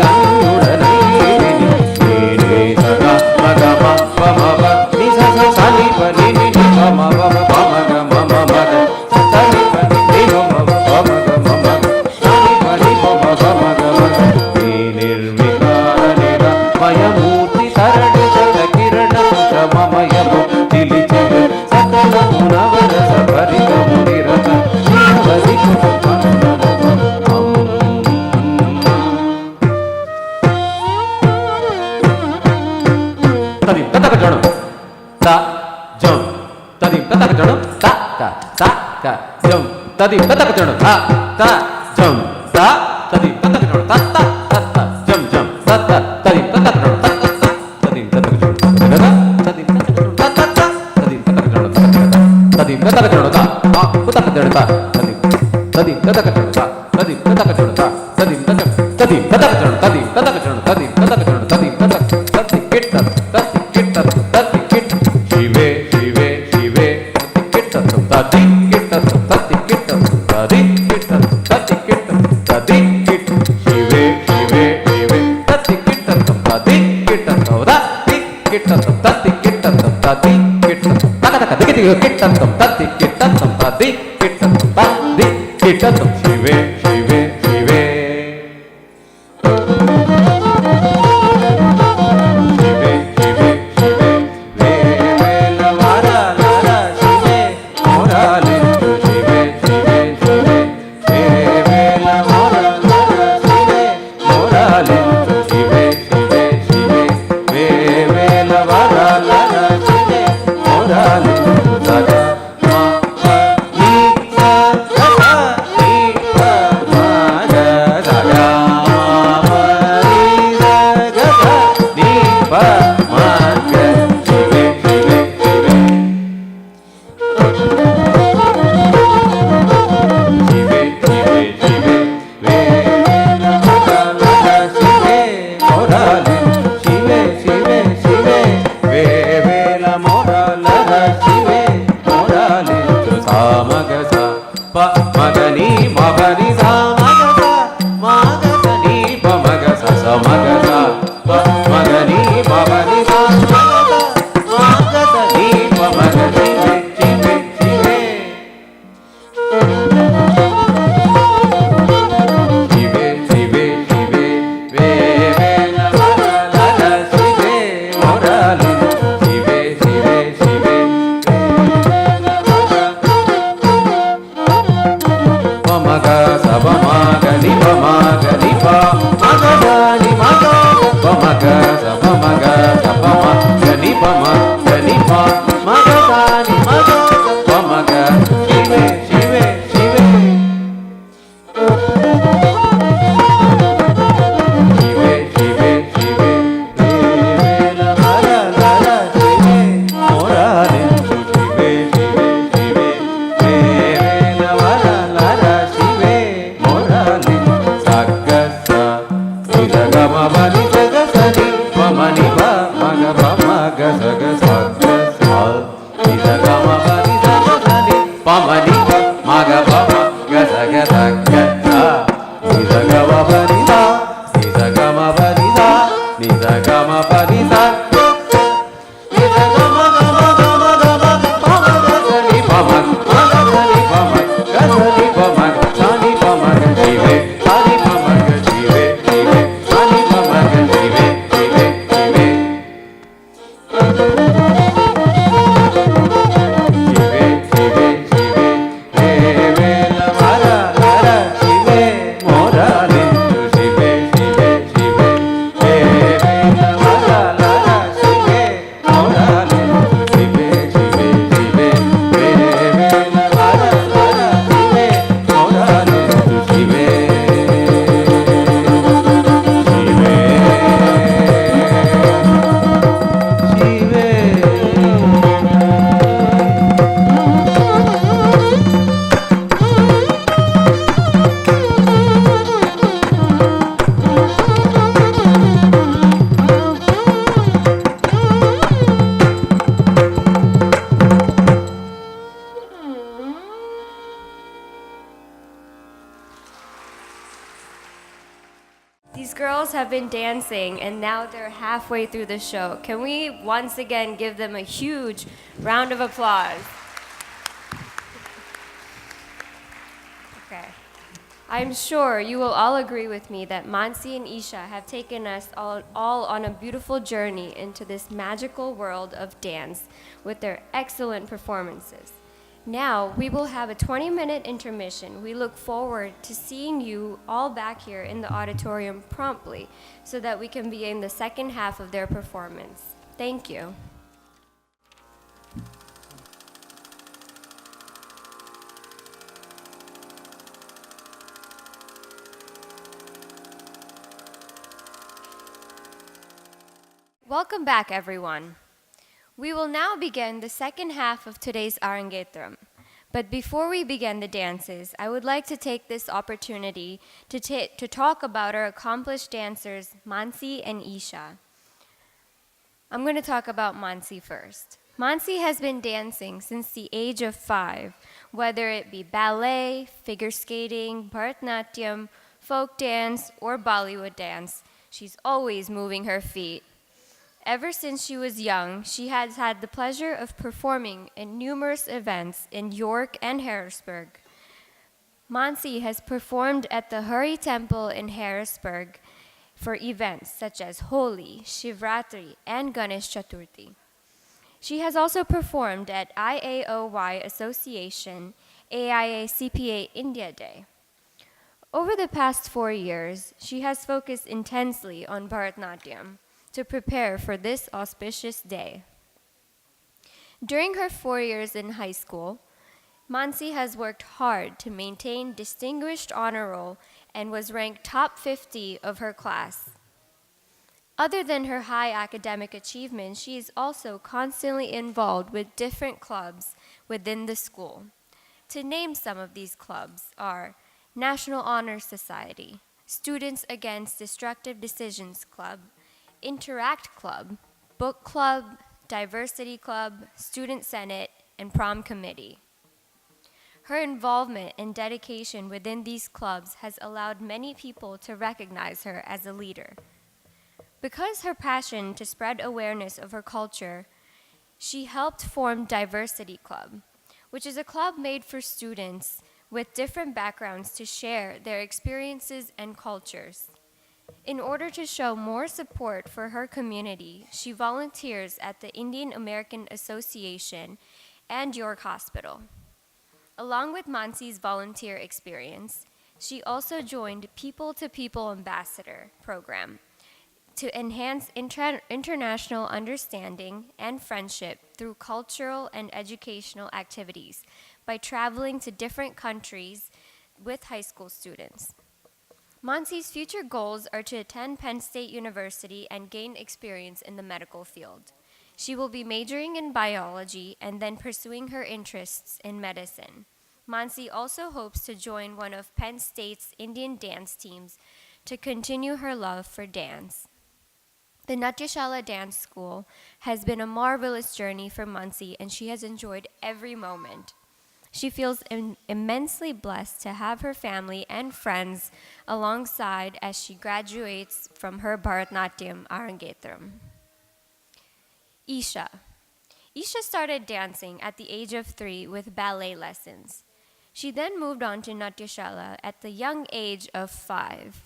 नन्नुडनैदिनि नीने सगा मगम पमव निसस सनि पनि नि पमव पमग मम मग सनि पनि नि मम पमग मम सनि पनि मम पमग मग निर्विकार निरमय मूर्ति तरणि शत किरण सुष ममय मुक्ति लिचित सकल मुनवरस भरित मुनिरत निरवधिक तदिं ततक जण ता जम तदिं ततक जण ता का जम तदिं ततक जण ता जम ता तदिं ततक जण ता जम ता तदिं ततक जण ता तदिं ततक जण तदिं ततक जण ता तदिं ततक जण तदिं ततक जण ता उतक जण ता तदिं ततक जण ता तदिं ततक जण ता तदिं ततक जण तदिं ततक जण तदिं ततक जण तदिं ततक तति किट शिवे शिवे शिवे तति किट तति किट तति किट तति किट तति किट शिवे शिवे शिवे तति किट तति किट तति किट तति किट तति किट तक दिख किट तति किट तति किट तति किट शिवे शिवे शिवे शिवे शिवे शिवे ga sa ga sa ga sa ni sa ga ma pa ni sa ga sa ni pa ma ni ma ga pa ma ga sa ga sa ga sa ni sa ga ma pa ni sa ni sa ga ma pa ni sa ni sa ga ma pa ni sa ni sa ga ma ga ma ga ma ga ma pa ma ga sa ni pa ma ga sa ni pa ma ga sa ni pa ma sa ni pa ma ga ji ve sa ni pa ma ga ji ve sa ni pa ma ga ji ve These girls have been dancing and now they're halfway through the show. Can we once again give them a huge round of applause? Okay. I'm sure you will all agree with me that Mansi and Isha have taken us all on a beautiful journey into this magical world of dance with their excellent performances. Now, we will have a 20-minute intermission. We look forward to seeing you all back here in the auditorium promptly so that we can begin the second half of their performance. Thank you. Welcome back, everyone. We will now begin the second half of today's Arangetram. But before we begin the dances, I would like to take this opportunity to talk about our accomplished dancers, Mansi and Isha. I'm going to talk about Mansi first. Mansi has been dancing since the age of 5, whether it be ballet, figure skating, Bharatanatyam, folk dance, or Bollywood dance. She's always moving her feet. Ever since she was young, she has had the pleasure of performing in numerous events in York and Harrisburg. Mansi has performed at the Hari Temple in Harrisburg for events such as Holi, Shivratri, and Ganesh Chaturthi. She has also performed at IAOY Association, AIA CPA India Day. Over the past 4 years, she has focused intensely on Bharatanatyam to prepare for this auspicious day. During her 4 years in high school, Mansi has worked hard to maintain distinguished honor roll and was ranked top 50 of her class. Other than her high academic achievements, she is also constantly involved with different clubs within the school. To name some of these clubs are National Honor Society, Students Against Destructive Decisions Club, Interact Club, Book Club, Diversity Club, Student Senate, and Prom Committee. Her involvement and dedication within these clubs has allowed many people to recognize her as a leader. Because her passion to spread awareness of her culture, she helped form Diversity Club, which is a club made for students with different backgrounds to share their experiences and cultures. In order to show more support for her community, she volunteers at the Indian American Association and York Hospital. Along with Mansi's volunteer experience, she also joined People to People Ambassador program to enhance international understanding and friendship through cultural and educational activities by traveling to different countries with high school students. Mansi's future goals are to attend Penn State University and gain experience in the medical field. She will be majoring in biology and then pursuing her interests in medicine. Mansi also hopes to join one of Penn State's Indian dance teams to continue her love for dance. The Natyashala Dance School has been a marvelous journey for Mansi, and she has enjoyed every moment. She feels immensely blessed to have her family and friends alongside as she graduates from her Bharatnatyam Arangetram. Isha. Isha started dancing at the age of 3 with ballet lessons. She then moved on to Natyashala at the young age of 5.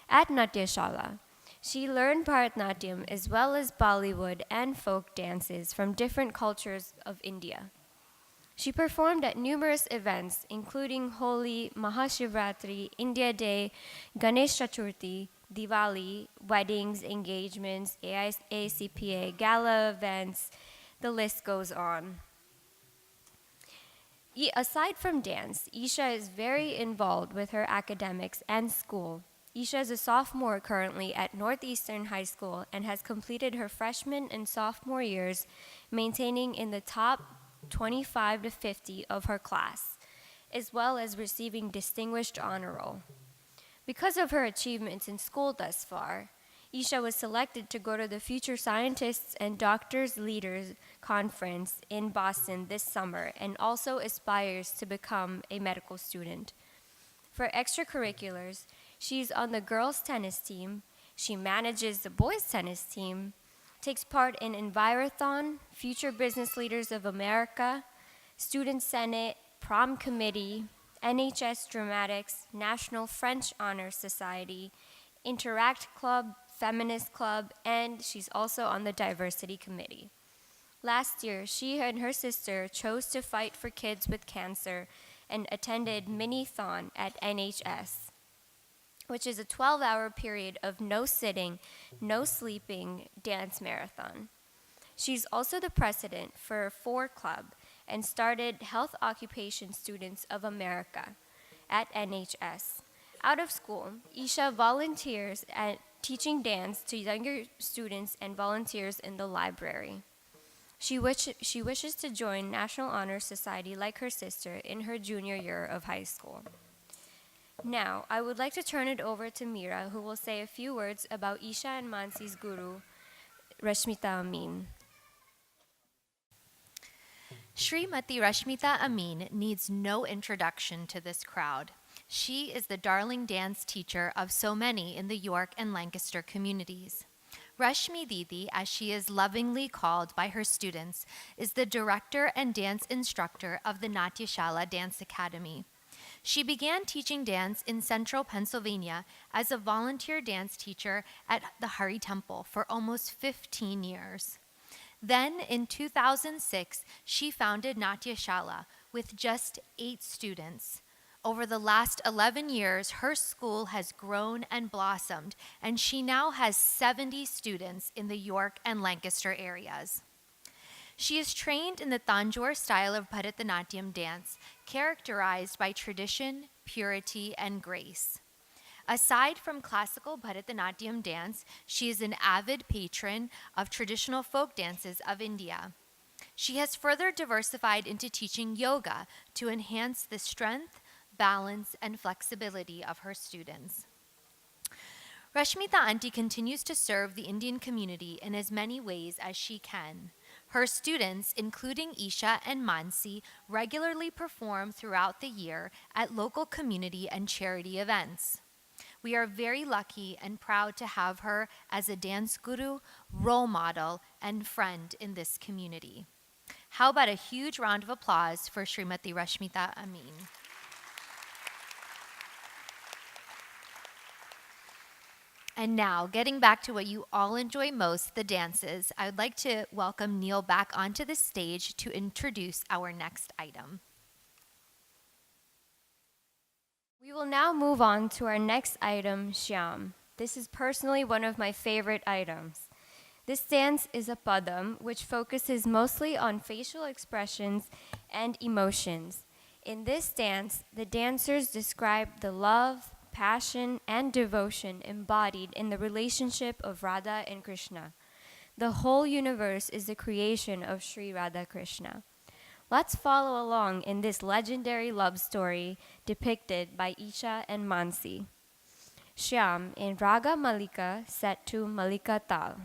At Natyashala, she learned Bharatnatyam as well as Bollywood and folk dances from different cultures of India. She performed at numerous events, including Holi, Mahashivratri, India Day, Ganesh Chaturthi, Diwali, weddings, engagements, AICPA, gala events, the list goes on. Aside from dance, Isha is very involved with her academics and school. Isha is a sophomore currently at Northeastern High School and has completed her freshman and sophomore years, maintaining in the top 25 to 50 of her class, as well as receiving distinguished honor roll. Because of her achievements in school thus far, Isha was selected to go to the Future Scientists and Doctors Leaders Conference in Boston this summer and also aspires to become a medical student. For extracurriculars, she's on the girls' tennis team, she manages the boys' tennis team, takes part in Envirothon, Future Business Leaders of America, Student Senate, Prom Committee, NHS Dramatics, National French Honor Society, Interact Club, Feminist Club, and she's also on the Diversity Committee. Last year, she and her sister chose to fight for kids with cancer and attended Mini-thon at NHS, which is a 12-hour period of no sitting, no sleeping dance marathon. She's also the president for 4 Club and started Health Occupation Students of America at NHS. Out of school, Isha volunteers at teaching dance to younger students and volunteers in the library. She wishes to join National Honor Society like her sister in her junior year of high school. Now, I would like to turn it over to Meera, who will say a few words about Isha and Mansi's guru, Rashmita Amin. Srimati Rashmita Amin needs no introduction to this crowd. She is the darling dance teacher of so many in the York and Lancaster communities. Rashmi Didi, as she is lovingly called by her students, is the director and dance instructor of the Natyashala Dance Academy. She began teaching dance in central Pennsylvania as a volunteer dance teacher at the Hari Temple for almost 15 years. Then, in 2006, she founded Natyashala with just 8 students. Over the last 11 years, her school has grown and blossomed, and she now has 70 students in the York and Lancaster areas. She is trained in the Tanjore style of Bharatanatyam dance, characterized by tradition, purity, and grace. Aside from classical Bharatanatyam dance, she is an avid patron of traditional folk dances of India. She has further diversified into teaching yoga to enhance the strength, balance, and flexibility of her students. Rashmita Aunty continues to serve the Indian community in as many ways as she can. Her students, including Isha and Mansi, regularly perform throughout the year at local community and charity events. We are very lucky and proud to have her as a dance guru, role model, and friend in this community. How about a huge round of applause for Srimati Rashmita Amin? And now, getting back to what you all enjoy most, the dances, I would like to welcome Neil back onto the stage to introduce our next item. We will now move on to our next item, Shyam. This is personally one of my favorite items. This dance is a padam, which focuses mostly on facial expressions and emotions. In this dance, the dancers describe the love, passion, and devotion embodied in the relationship of Radha and Krishna. The whole universe is the creation of Sri Radha Krishna. Let's follow along in this legendary love story depicted by Isha and Mansi. Shyam in Raga Malika set to Malika Tal.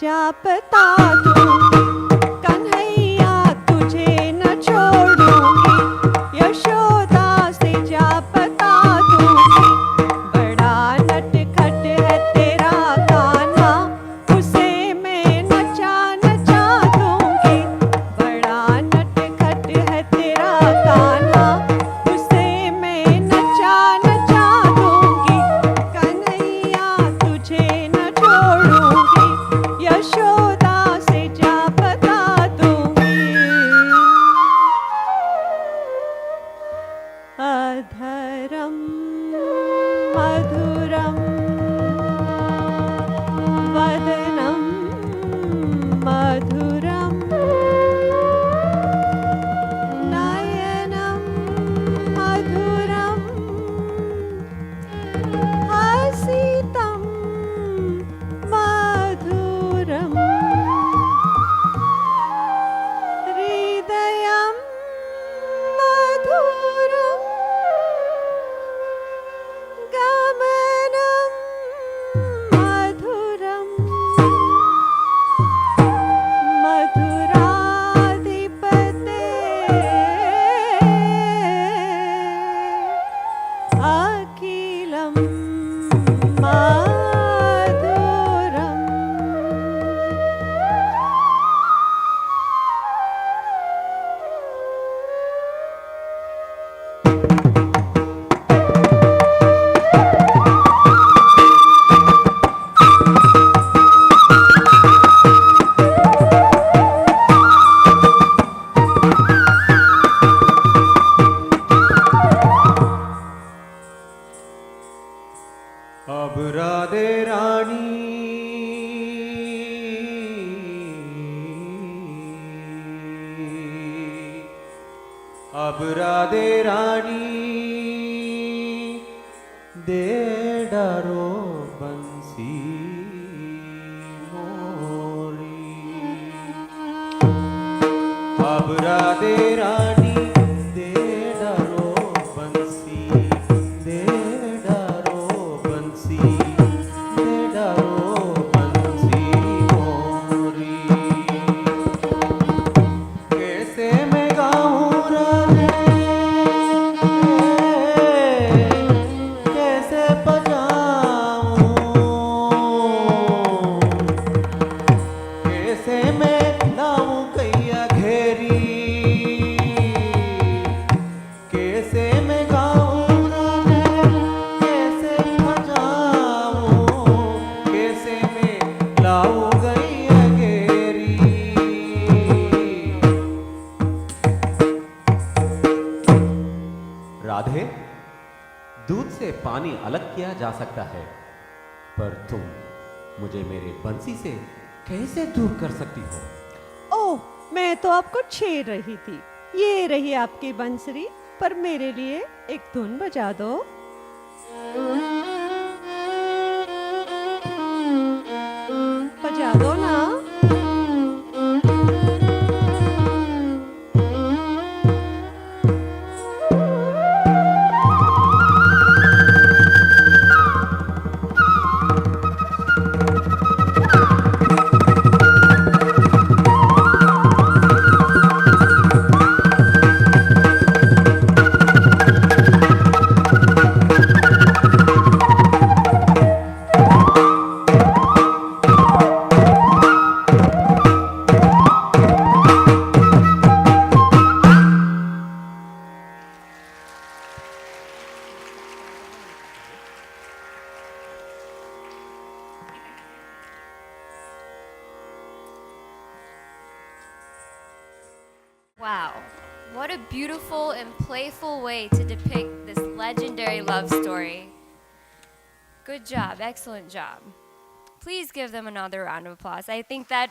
जापता दूंगी कन्हैया तुझे न छोड़ूंगी, यशोदा से जापता दूंगी। बड़ा नटखट है तेरा कान्हा, उसे मैं नचा नचा दूंगी। बड़ा नटखट है तेरा कान्हा, उसे मैं नचा नचा दूंगी। कन्हैया तुझे न छोड़ूंगी, यशोदा से जापता दूंगी। अधरम मधुरम वदनम मधुरम, नयनम मधुरम, हसितम मधुरम, हृदयम मधुरम, गमनम मधुरम् अब राधे रानी अब राधे रानी दे डारो बंसी मोरी अब राधे रानी दे डारो बंसी दे डारो बंसी दे डारो बंसी मोरी कैसे मैं गाऊं राधे कैसे बजाऊं कैसे मैं लाऊं कैया घेरी कैसे मैं गाऊं राधे कैसे बजाऊं कैसे मैं लाऊं कैया घेरी राधे दूध से पानी अलग किया जा सकता है पर तुम मुझे मेरे बंसी से कैसे दूर कर सकती हो ओह, मैं तो आपको छेड़ रही थी। ये रही आपकी बंसरी, पर मेरे लिए एक धुन बजा दो। बजा दो ना। Wow, what a beautiful and playful way to depict this legendary love story. Good job, excellent job. Please give them another round of applause. I think that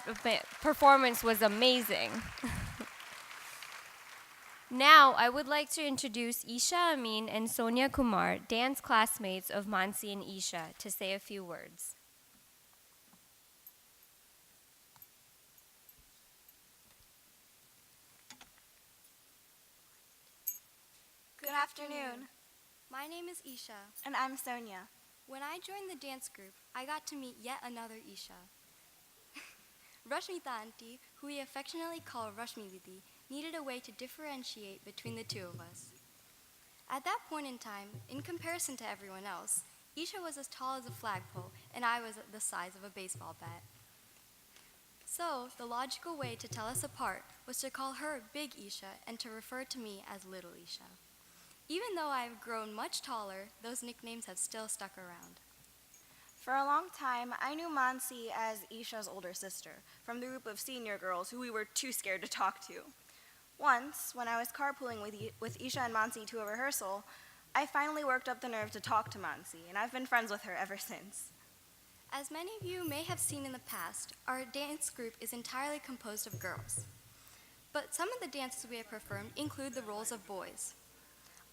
performance was amazing. Now, I would like to introduce Isha, Amin, and Sonia Kumar, dance classmates of Mansi and Isha, to say a few words. Good afternoon. My name is Isha. And I'm Sonia. When I joined the dance group, I got to meet yet another Isha. Rashmita auntie, who we affectionately call Rashmi Didi, needed a way to differentiate between the two of us. At that point in time, in comparison to everyone else, Isha was as tall as a flagpole and I was the size of a baseball bat. So, the logical way to tell us apart was to call her Big Isha and to refer to me as Little Isha. Even though I have grown much taller, those nicknames have still stuck around. For a long time, I knew Mansi as Isha's older sister, from the group of senior girls who we were too scared to talk to. Once, when I was carpooling with Isha and Mansi to a rehearsal, I finally worked up the nerve to talk to Mansi, and I've been friends with her ever since. As many of you may have seen in the past, our dance group is entirely composed of girls. But some of the dances we have performed include the roles of boys.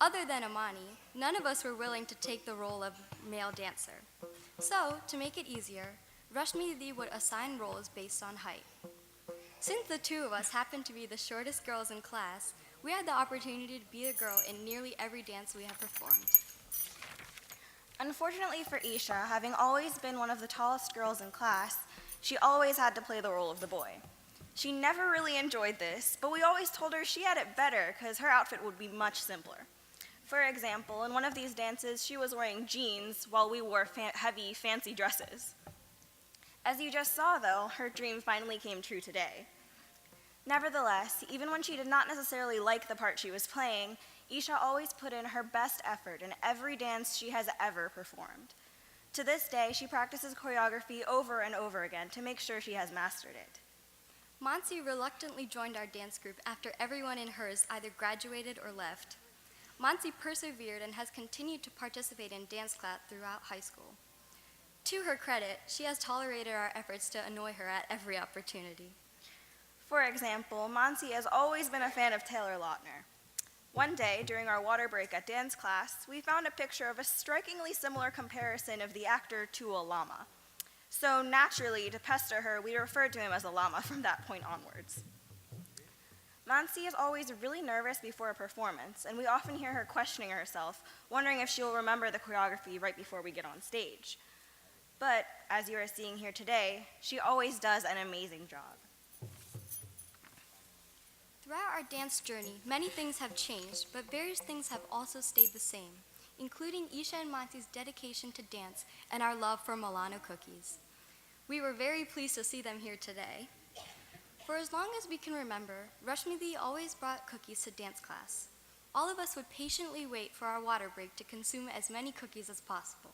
Other than Amani, none of us were willing to take the role of male dancer. So, to make it easier, Rashmi Didi would assign roles based on height. Since the two of us happened to be the shortest girls in class, we had the opportunity to be a girl in nearly every dance we have performed. Unfortunately for Isha, having always been one of the tallest girls in class, she always had to play the role of the boy. She never really enjoyed this, but we always told her she had it better because her outfit would be much simpler. For example, in one of these dances, she was wearing jeans while we wore heavy, fancy dresses. As you just saw, though, her dream finally came true today. Nevertheless, even when she did not necessarily like the part she was playing, Isha always put in her best effort in every dance she has ever performed. To this day, she practices choreography over and over again to make sure she has mastered it. Mansi reluctantly joined our dance group after everyone in hers either graduated or left. Mansi persevered and has continued to participate in dance class throughout high school. To her credit, she has tolerated our efforts to annoy her at every opportunity. For example, Mansi has always been a fan of Taylor Lautner. One day, during our water break at dance class, we found a picture of a strikingly similar comparison of the actor to a llama. So naturally, to pester her, we referred to him as a llama from that point onwards. Mansi is always really nervous before a performance, and we often hear her questioning herself, wondering if she will remember the choreography right before we get on stage. But, as you are seeing here today, she always does an amazing job. Throughout our dance journey, many things have changed, but various things have also stayed the same, including Isha and Mansi's dedication to dance and our love for Milano cookies. We were very pleased to see them here today. For as long as we can remember, Rashmita always brought cookies to dance class. All of us would patiently wait for our water break to consume as many cookies as possible.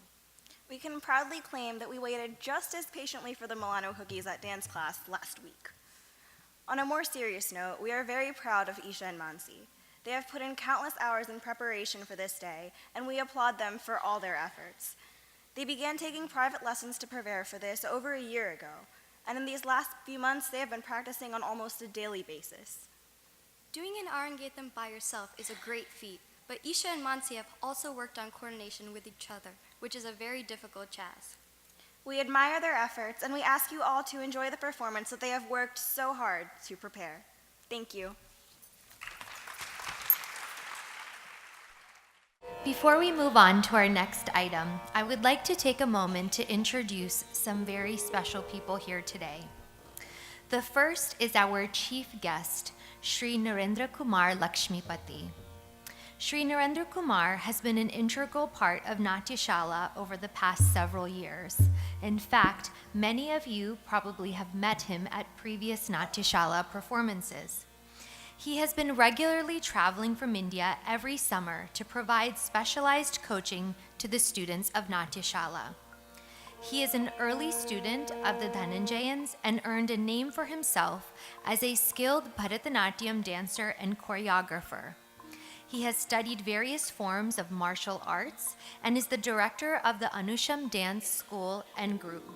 We can proudly claim that we waited just as patiently for the Milano cookies at dance class last week. On a more serious note, we are very proud of Isha and Mansi. They have put in countless hours in preparation for this day, and we applaud them for all their efforts. They began taking private lessons to prepare for this over a year ago, and in these last few months, they have been practicing on almost a daily basis. Doing an Arangetram by yourself is a great feat, but Isha and Mansi have also worked on coordination with each other, which is a very difficult task. We admire their efforts, and we ask you all to enjoy the performance that they have worked so hard to prepare. Thank you. Before we move on to our next item, I would like to take a moment to introduce some very special people here today. The first is our chief guest, Shri Narendra Kumar Lakshmipati. Shri Narendra Kumar has been an integral part of Natyashala over the past several years. In fact, many of you probably have met him at previous Natyashala performances. He has been regularly traveling from India every summer to provide specialized coaching to the students of Natyashala. He is an early student of the Dhananjayans and earned a name for himself as a skilled Bharatanatyam dancer and choreographer. He has studied various forms of martial arts and is the director of the Anusham Dance School and Group.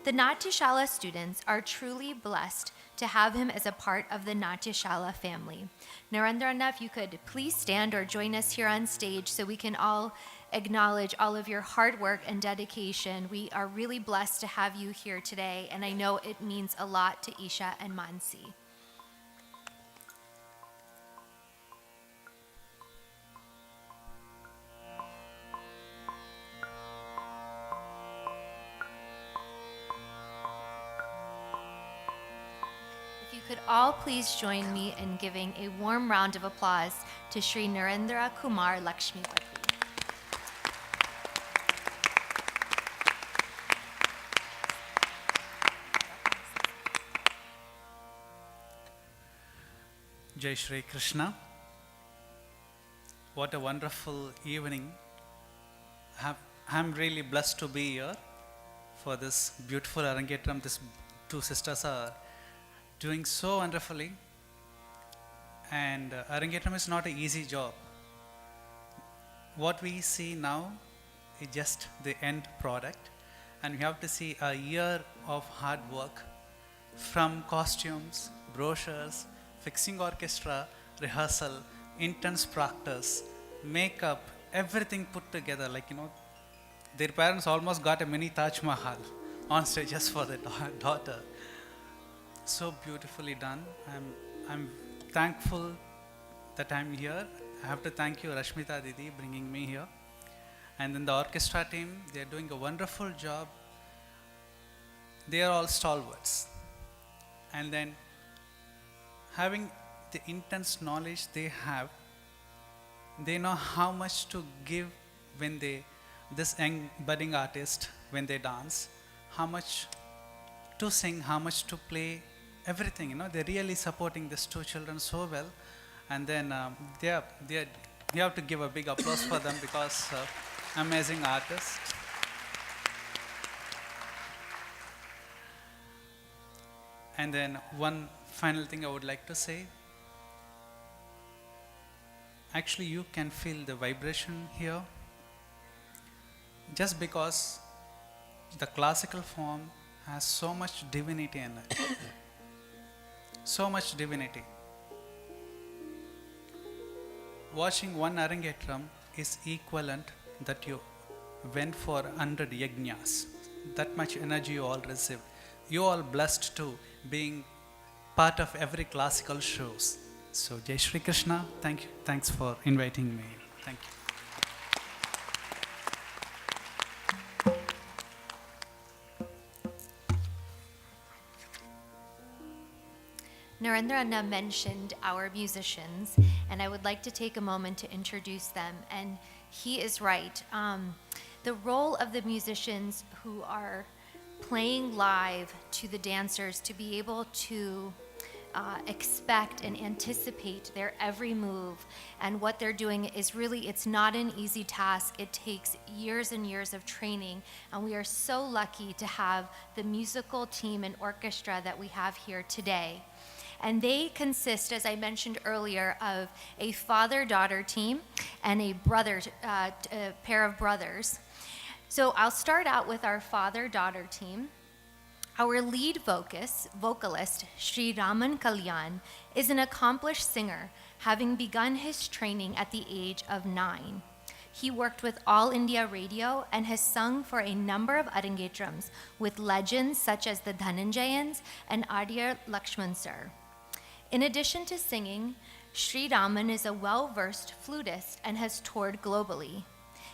The Natyashala students are truly blessed to have him as a part of the Natyashala family. Narendra, if you could please stand or join us here on stage so we can all acknowledge all of your hard work and dedication. We are really blessed to have you here today, and I know it means a lot to Isha and Mansi. If you could all please join me in giving a warm round of applause to Shri Narendra Kumar Lakshmipati. Jai Shri Krishna. What a wonderful evening. I'm really blessed to be here for this beautiful Arangetram. These two sisters are doing so wonderfully. And Arangetram is not an easy job. What we see now is just the end product. And we have to see a year of hard work from costumes, brochures, fixing orchestra, rehearsal, intense practice, makeup, everything put together. Their parents almost got a mini Taj Mahal on stage just for their daughter. So beautifully done. I'm thankful that I'm here. I have to thank you, Rashmita Didi, bringing me here. And then the orchestra team, they're doing a wonderful job. They are all stalwarts. And then having the intense knowledge they have, they know how much to give when this young budding artist, when they dance, how much to sing, how much to play, everything, they're really supporting these two children so well. And then you have to give a big applause for them because amazing artists. And then one final thing I would like to say, actually you can feel the vibration here just because the classical form has so much divinity in it. So much divinity. Watching one Arangetram is equivalent that you went for 100 yajnas. That much energy you all received. You all blessed too, being part of every classical shows. So Jai Shri Krishna, thank you. Thanks for inviting me. Thank you. Narendra mentioned our musicians, and I would like to take a moment to introduce them. And he is right. The role of the musicians who are playing live to the dancers to be able to expect and anticipate their every move and what they're doing is really, it's not an easy task. It takes years and years of training, and we are so lucky to have the musical team and orchestra that we have here today. And they consist, as I mentioned earlier, of a father-daughter team and a pair of brothers. So I'll start out with our father-daughter team. Our lead vocalist, Sri RamanKalyan, is an accomplished singer, having begun his training at the age of 9. He worked with All India Radio and has sung for a number of Arangetrams with legends such as the Dhananjayans and Adyar Lakshman Sir. In addition to singing, Sri Raman is a well-versed flutist and has toured globally.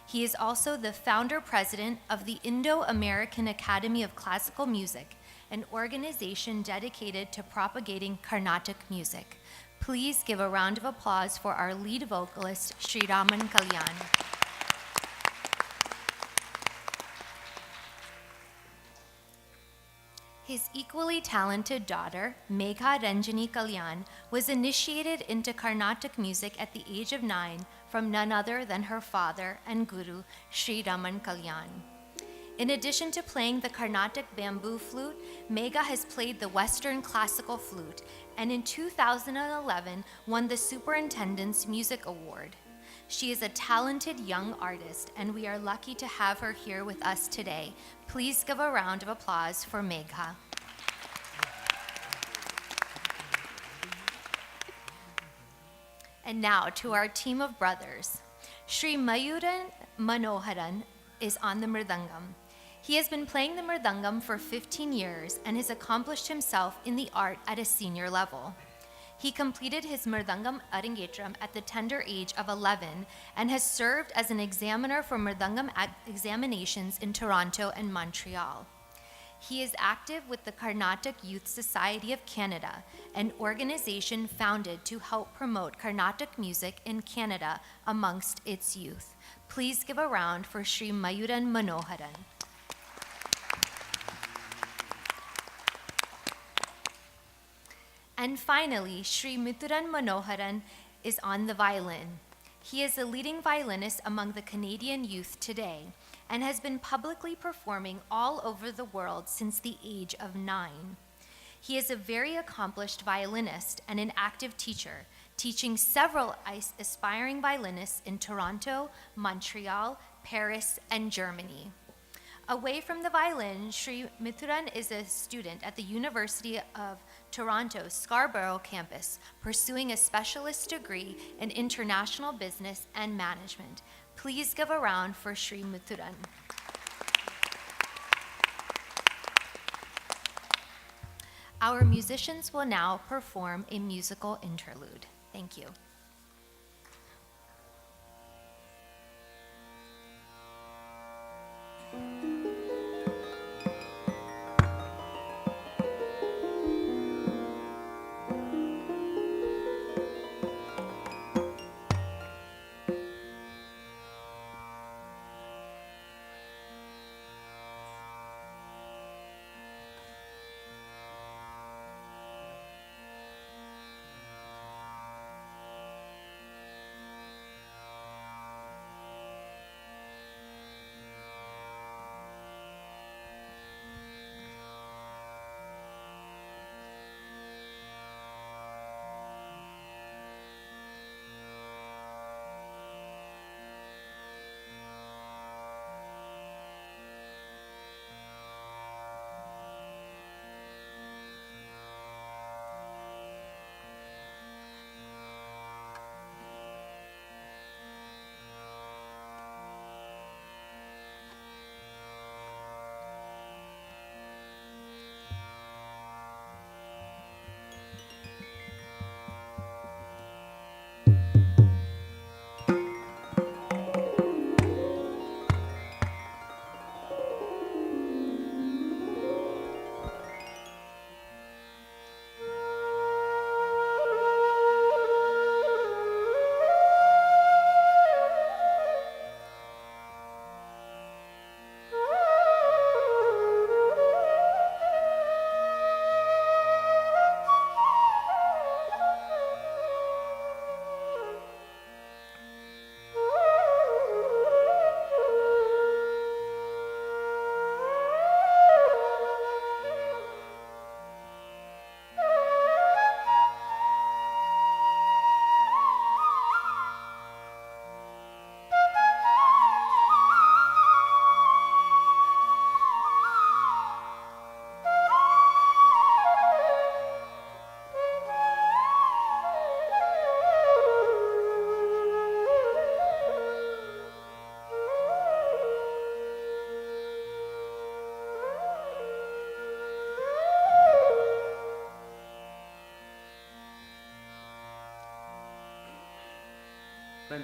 He is also the founder-president of the Indo-American Academy of Classical Music, an organization dedicated to propagating Carnatic music. Please give a round of applause for our lead vocalist, Sri RamanKalyan. His equally talented daughter, Megha Kalyan, was initiated into Carnatic music at the age of 9 from none other than her father and guru, Sri RamanKalyan. In addition to playing the Carnatic bamboo flute, Megha has played the Western classical flute and in 2011 won the Superintendent's Music Award. She is a talented young artist, and we are lucky to have her here with us today. Please give a round of applause for Megha. And now to our team of brothers. Sri Manoharan is on the Mridangam. He has been playing the Mridangam for 15 years and has accomplished himself in the art at a senior level. He completed his Mridangam Arangetram at the tender age of 11 and has served as an examiner for Mridangam examinations in Toronto and Montreal. He is active with the Carnatic Youth Society of Canada, an organization founded to help promote Carnatic music in Canada amongst its youth. Please give a round for Sri Mayuran Manoharan. And finally, Sri Mithuran Manoharan is on the violin. He is a leading violinist among the Canadian youth today and has been publicly performing all over the world since the age of 9. He is a very accomplished violinist and an active teacher, teaching several aspiring violinists in Toronto, Montreal, Paris, and Germany. Away from the violin, Sri Mithuran is a student at the University of Toronto's Scarborough campus, pursuing a specialist degree in international business and management. Please give a round for Sri Mithuran. Our musicians will now perform a musical interlude. Thank you.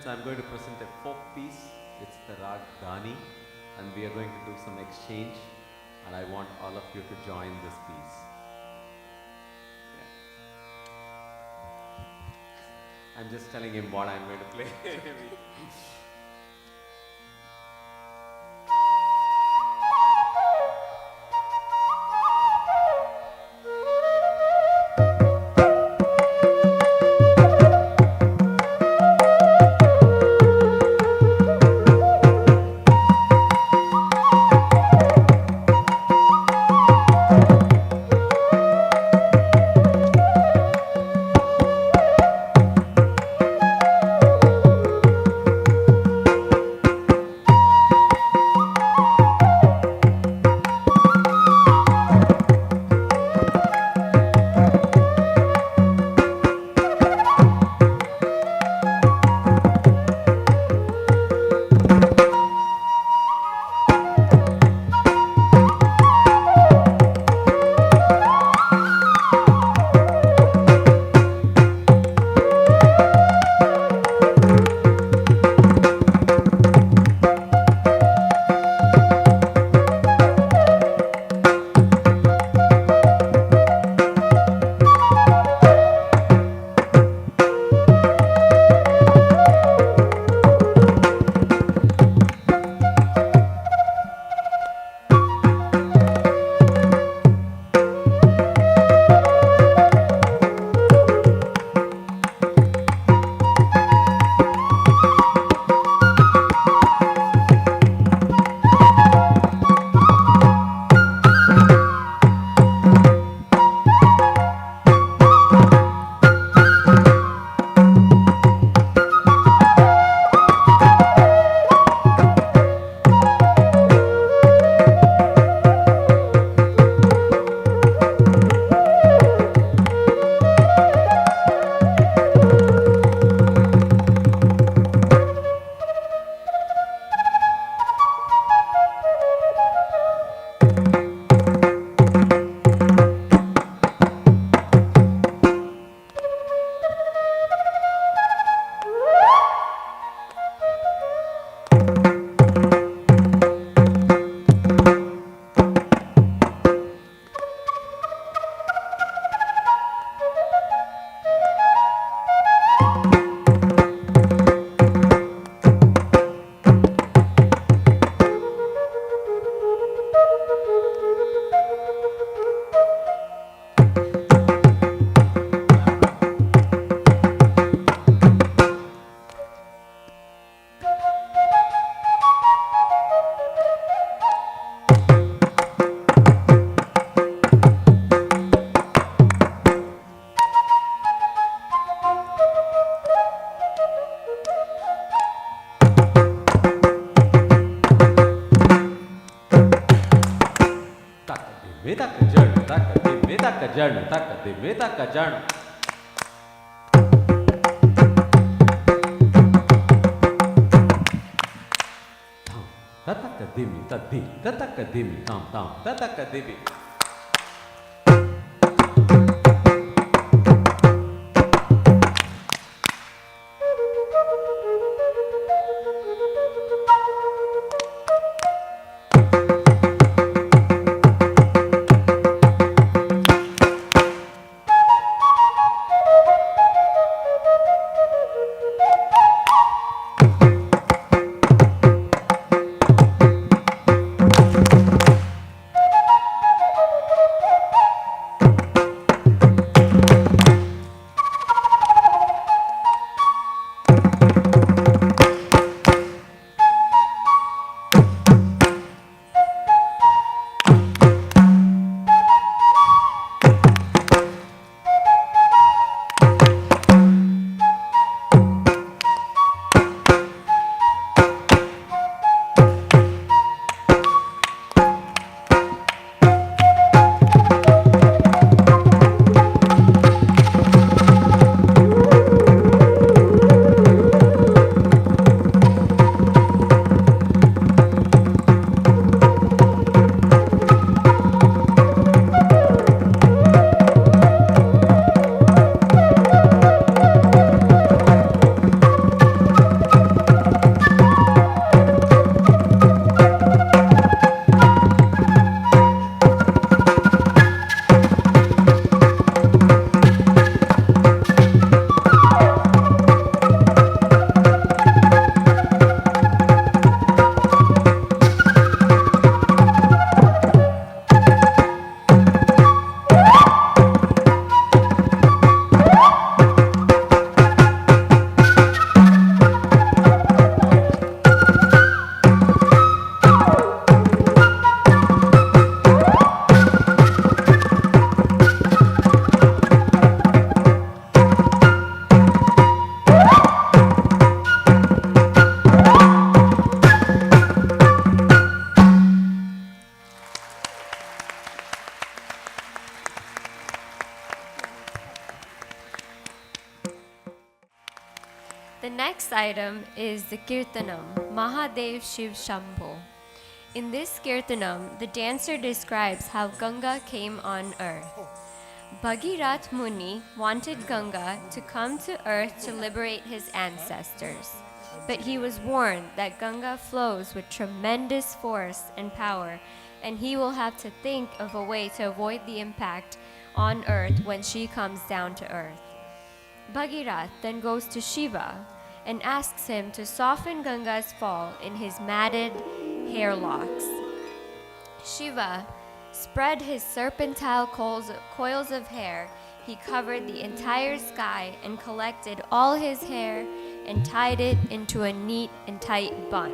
I'm going to present a folk piece. It's the Rag Gani, and we are going to do some exchange, and I want all of you to join this piece. Yeah. I'm just telling him what I'm going to play. next item is the Kirtanam, Mahadev Shiv Shambho. In this Kirtanam, the dancer describes how Ganga came on earth. Bhagirath Muni wanted Ganga to come to earth to liberate his ancestors, but he was warned that Ganga flows with tremendous force and power, and he will have to think of a way to avoid the impact on earth when she comes down to earth. Bhagirath then goes to Shiva and asks him to soften Ganga's fall in his matted hair locks. Shiva spread his serpentine coils of hair. He covered the entire sky and collected all his hair and tied it into a neat and tight bun,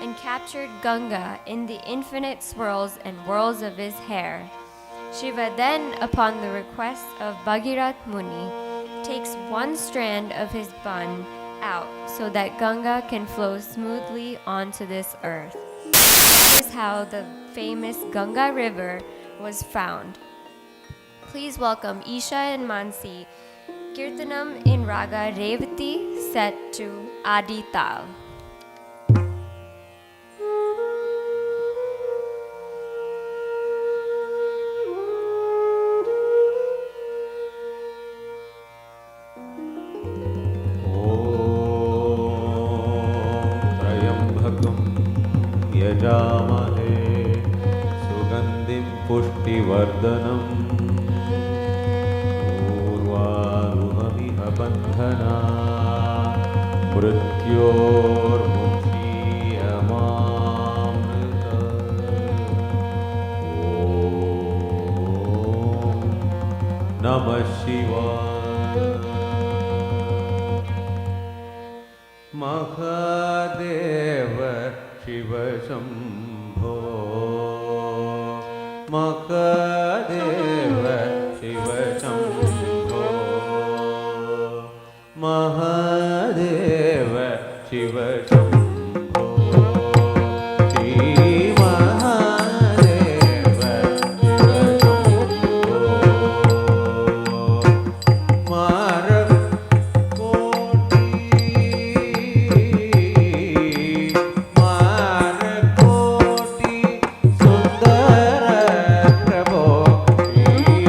and captured Ganga in the infinite swirls and whirls of his hair. Shiva then, upon the request of Bhagirath Muni, takes one strand of his bun out so that Ganga can flow smoothly onto this earth. That is how the famous Ganga River was found. Please welcome Isha and Mansi, Kirtanam in Raga Revati, set to Adi Tal. यजामहे सुगन्धिं पुष्टिवर्धनम् पूर्वारुहमिह बन्धना मृत्योर्मुक्षीयमामृत ॐ नमः शिवाय महादेव शिव शम्भो महादेव शिव शम्भो महादेव शिव शम्भो श्री महादेव शिव शम्भो मारक कोटि सुंदर प्रभो Shri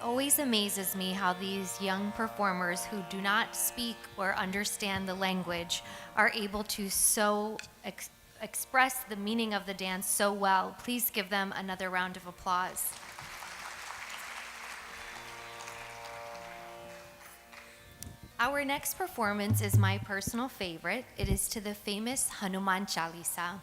always amazes me how these young performers who do not speak or understand the language are able to express the meaning of the dance so well. Please give them another round of applause. Our next performance is my personal favorite. It is to the famous Hanuman Chalisa.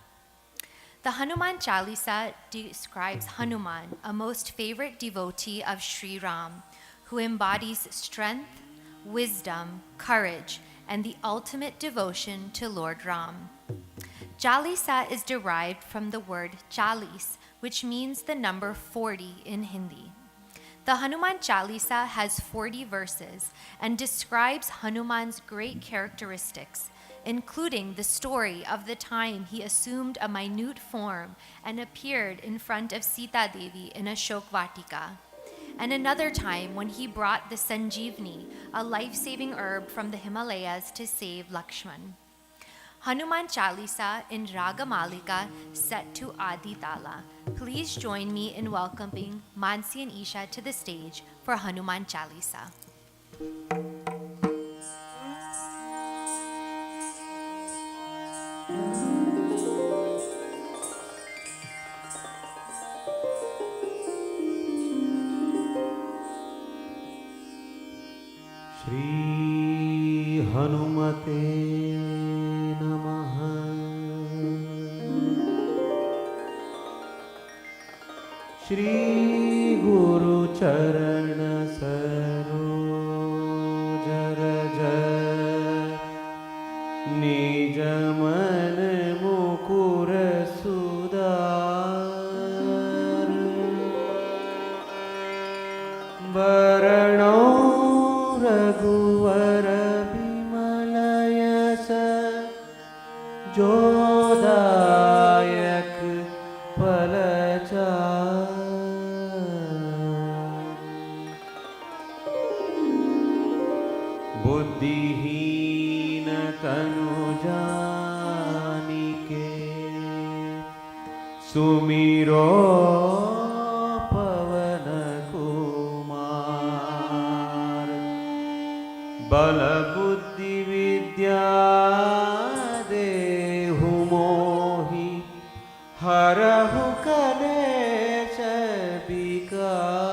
The Hanuman Chalisa describes Hanuman, a most favorite devotee of Sri Ram, who embodies strength, wisdom, courage, and the ultimate devotion to Lord Ram. Chalisa is derived from the word chalis, which means the number 40 in Hindi. The Hanuman Chalisa has 40 verses and describes Hanuman's great characteristics, including the story of the time he assumed a minute form and appeared in front of Sita Devi in Ashok Vatika, and another time when he brought the Sanjeevani, a life-saving herb from the Himalayas, to save Lakshman. Hanuman Chalisa in Raga Malika set to Adi Tala. Please join me in welcoming Mansi and Isha to the stage for Hanuman Chalisa. Shri Hanumate Namaha. Shri Guru Charana Saroj Raja Nij Man Mukur Sudar Varno Raghuvar Bimalayasa Jodayak Palachar बुद्धिहीन तनु जानिके सुमिरो पवन कुमार बल बुद्धि विद्या देहु मोहि हरहु कलेश विकार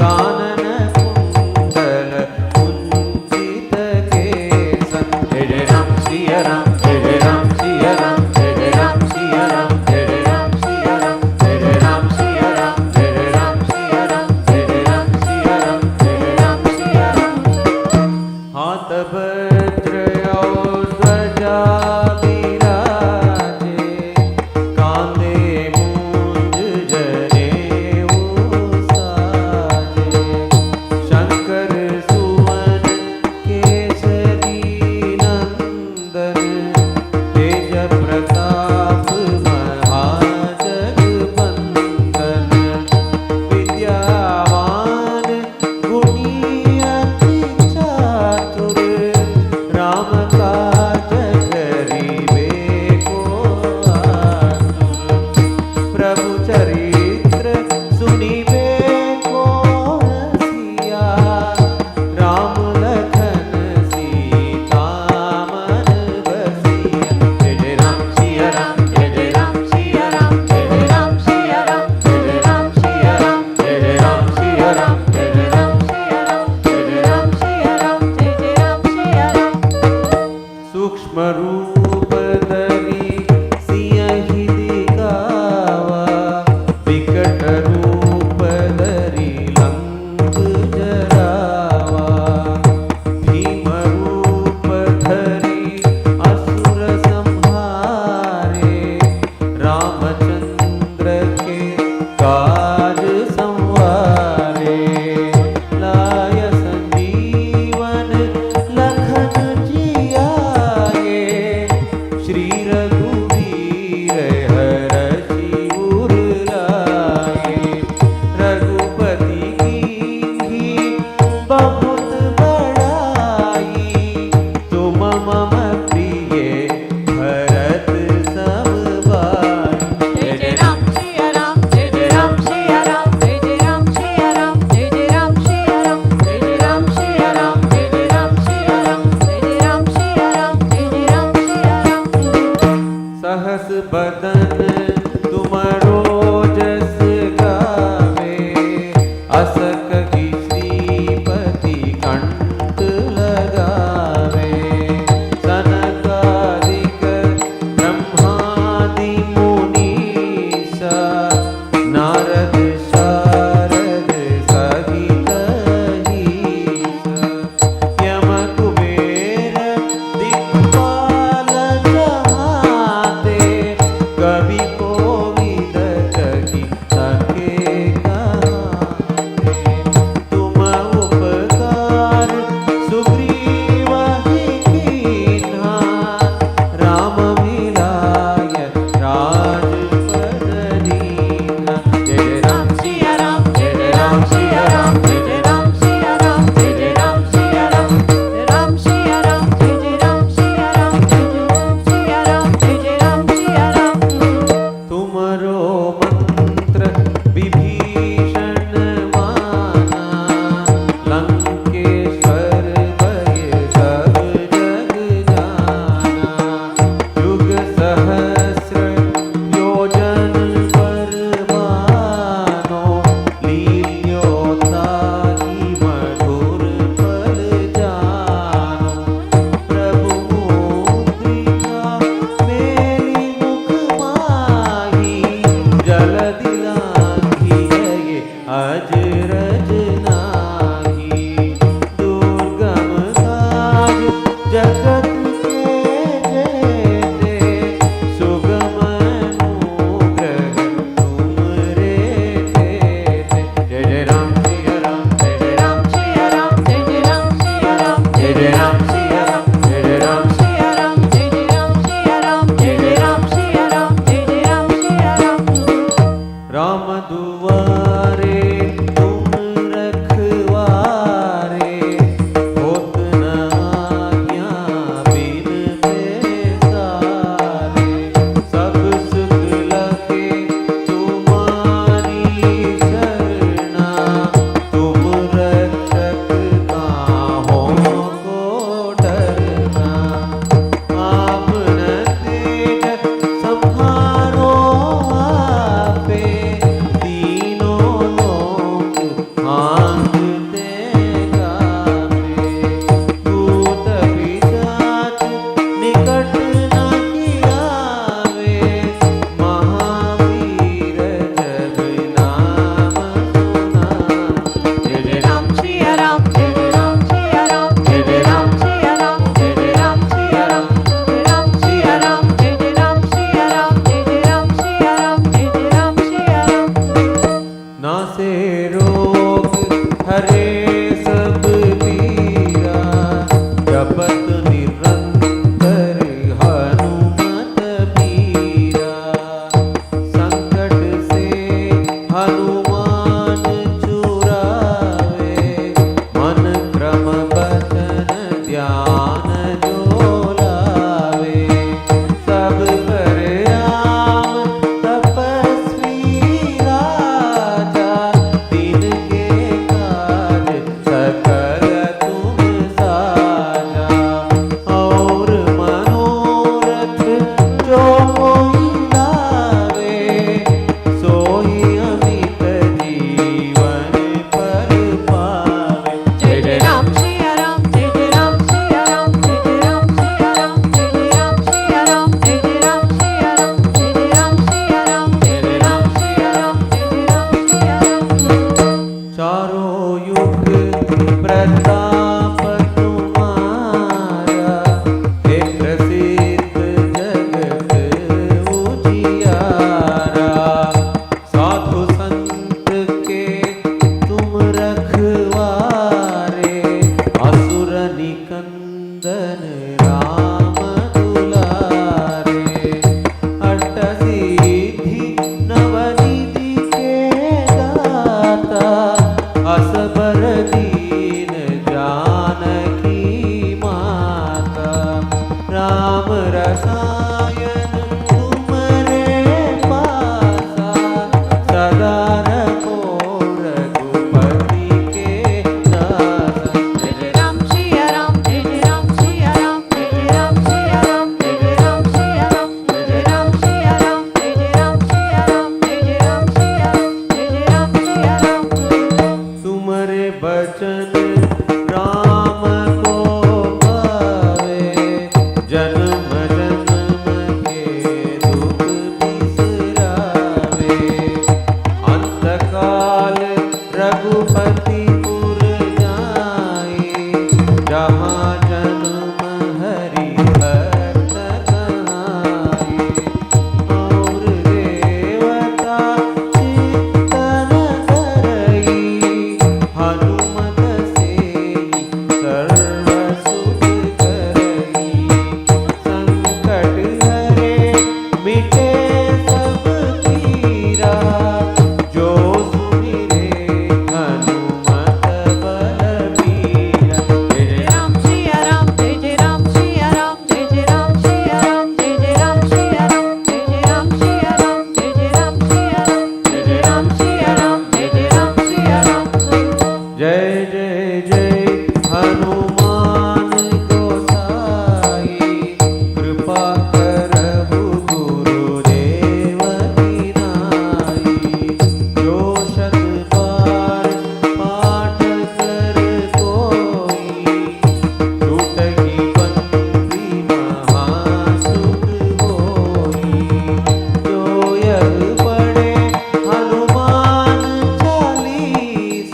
कानन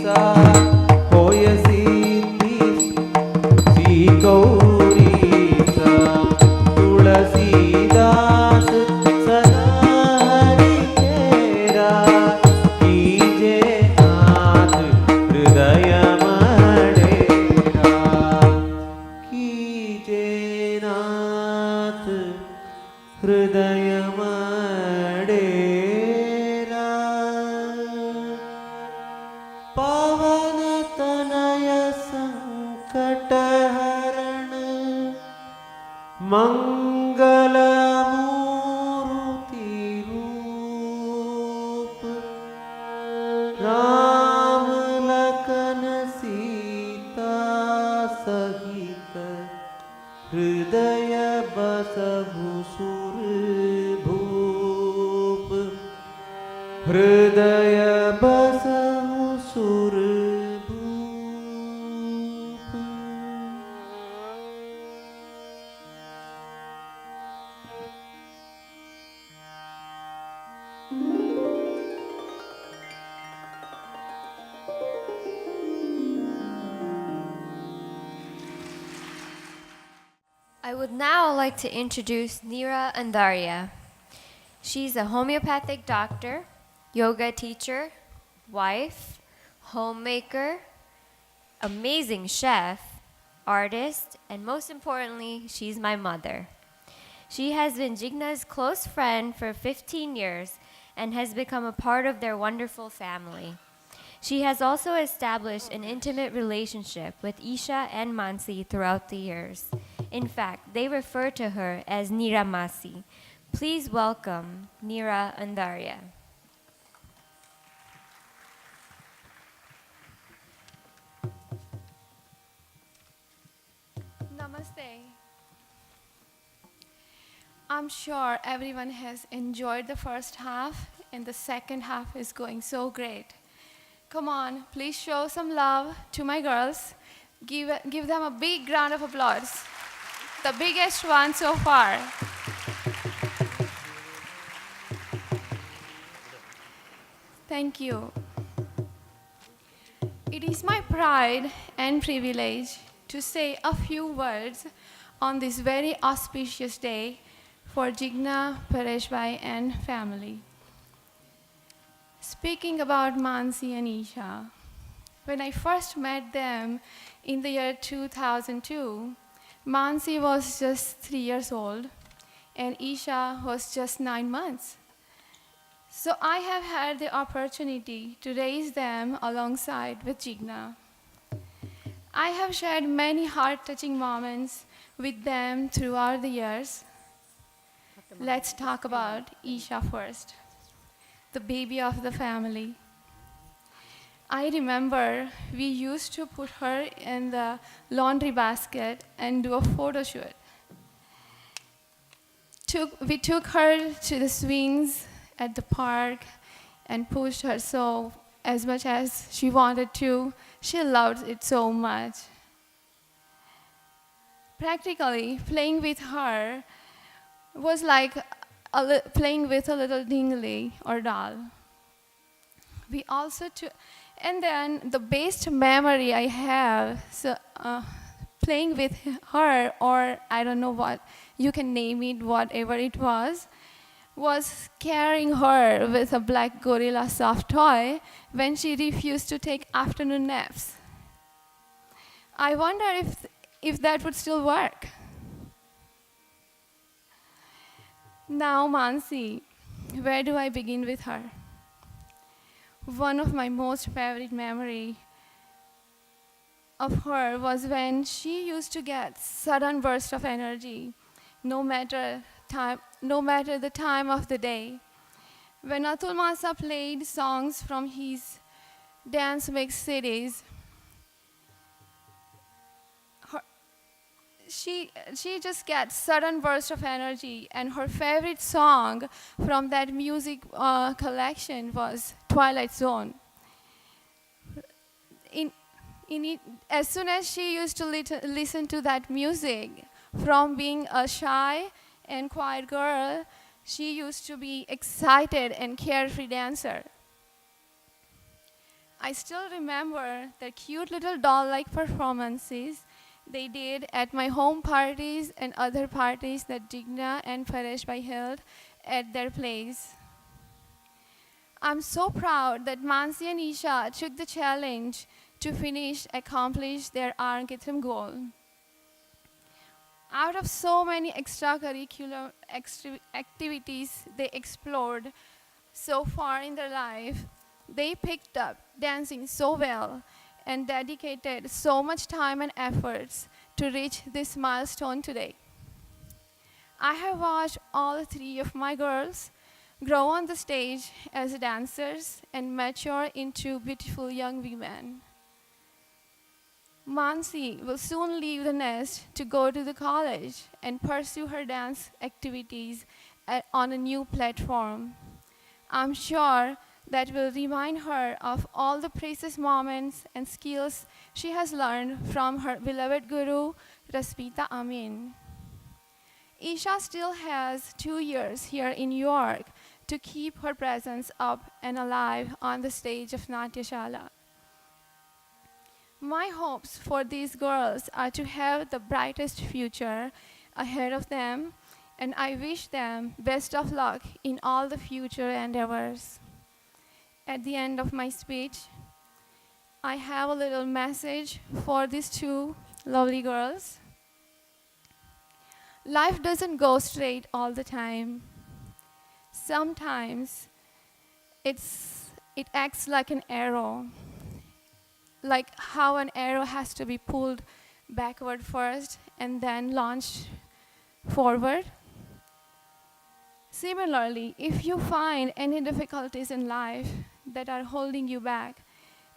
सा मंगलमूर्ति रूप राम लखन सीता सहित हृदय बसहु सुरभूप हृदय बसहु सुरभूप। I would now like to introduce Neera Andarya. She's a homeopathic doctor, yoga teacher, wife, homemaker, amazing chef, artist, and most importantly, she's my mother. She has been Jigna's close friend for 15 years and has become a part of their wonderful family. She has also established an intimate relationship with Isha and Mansi throughout the years. In fact, they refer to her as Neera Masi. Please welcome Neera Andarya. Namaste. I'm sure everyone has enjoyed the first half, and the second half is going so great. Come on, please show some love to my girls. Give them a big round of applause. The biggest one so far. Thank you. It is my pride and privilege to say a few words on this very auspicious day for Jigna, Paresh bhai and family. Speaking about Mansi and Isha, when I first met them in the year 2002, Mansi was just 3 years old and Isha was just 9 months. So I have had the opportunity to raise them alongside with Jigna. I have shared many heart-touching moments with them throughout the years. Let's talk about Isha first, the baby of the family. I remember we used to put her in the laundry basket and do a photo shoot. We took her to the swings at the park and pushed her so as much as she wanted to. She loved it so much. Practically, playing with her was like playing with a little dingly or doll. We also took, and then the best memory I have, playing with her, or I don't know what, you can name it, whatever it was carrying her with a black gorilla soft toy when she refused to take afternoon naps. I wonder if that would still work. Now Mansi, where do I begin with her? One of my most favorite memory of her was when she used to get sudden burst of energy, no matter the time of the day. When Atul Masa played songs from his dance mix CDs, she just gets sudden burst of energy, and her favorite song from that music collection was Twilight Zone. As soon as she used to listen to that music, from being a shy and quiet girl, she used to be excited and carefree dancer. I still remember the cute little doll-like performances they did at my home parties and other parties that Jigna and Paresh bhai held at their place. I'm so proud that Mansi and Isha took the challenge to accomplish their Arangetram goal. Out of so many extracurricular activities they explored so far in their life, they picked up dancing so well and dedicated so much time and efforts to reach this milestone today. I have watched all three of my girls grow on the stage as dancers and mature into beautiful young women. Mansi will soon leave the nest to go to the college and pursue her dance activities on a new platform. I'm sure that will remind her of all the precious moments and skills she has learned from her beloved guru, Rashmita Amin. Isha still has 2 years here in New York to keep her presence up and alive on the stage of Natyashala. My hopes for these girls are to have the brightest future ahead of them, and I wish them best of luck in all the future endeavors. At the end of my speech, I have a little message for these two lovely girls. Life doesn't go straight all the time. Sometimes it acts like an arrow, like how an arrow has to be pulled backward first and then launched forward. Similarly, if you find any difficulties in life that are holding you back,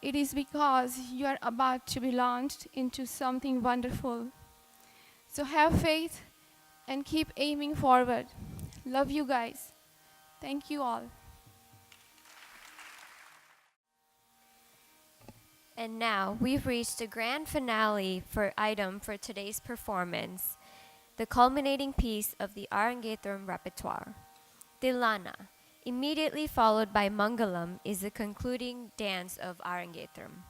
it is because you are about to be launched into something wonderful. So have faith and keep aiming forward. Love you guys. Thank you all. And now we've reached the grand finale for today's performance, the culminating piece of the Arangetram repertoire. Tilana, immediately followed by Mangalam, is the concluding dance of Arangetram.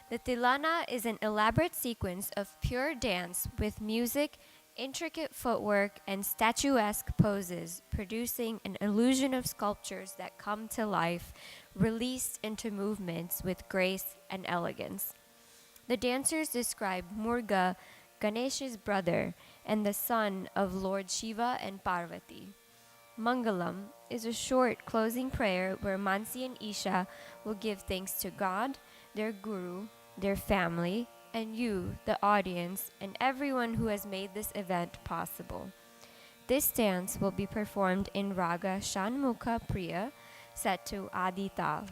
The Tilana is an elaborate sequence of pure dance with music, intricate footwork, and statuesque poses, producing an illusion of sculptures that come to life, released into movements with grace and elegance. The dancers describe Murga, Ganesh's brother, and the son of Lord Shiva and Parvati. Mangalam is a short closing prayer where Mansi and Isha will give thanks to God, their guru, their family, and you, the audience, and everyone who has made this event possible. This dance will be performed in Raga Shanmukha Priya, set to Adi Tal.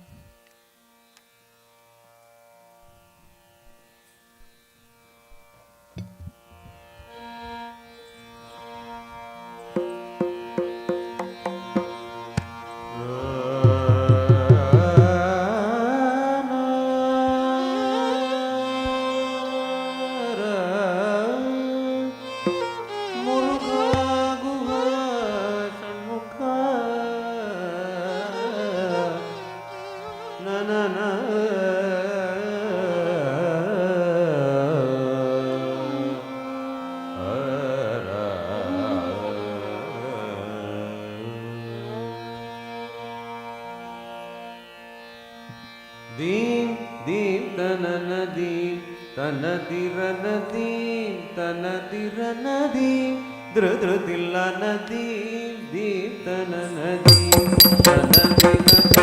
Deem, deem, tanana deem, tanadirana deem, tanadirana deem, drudrudillana deem, deem, tanana deem, tanadirana deem,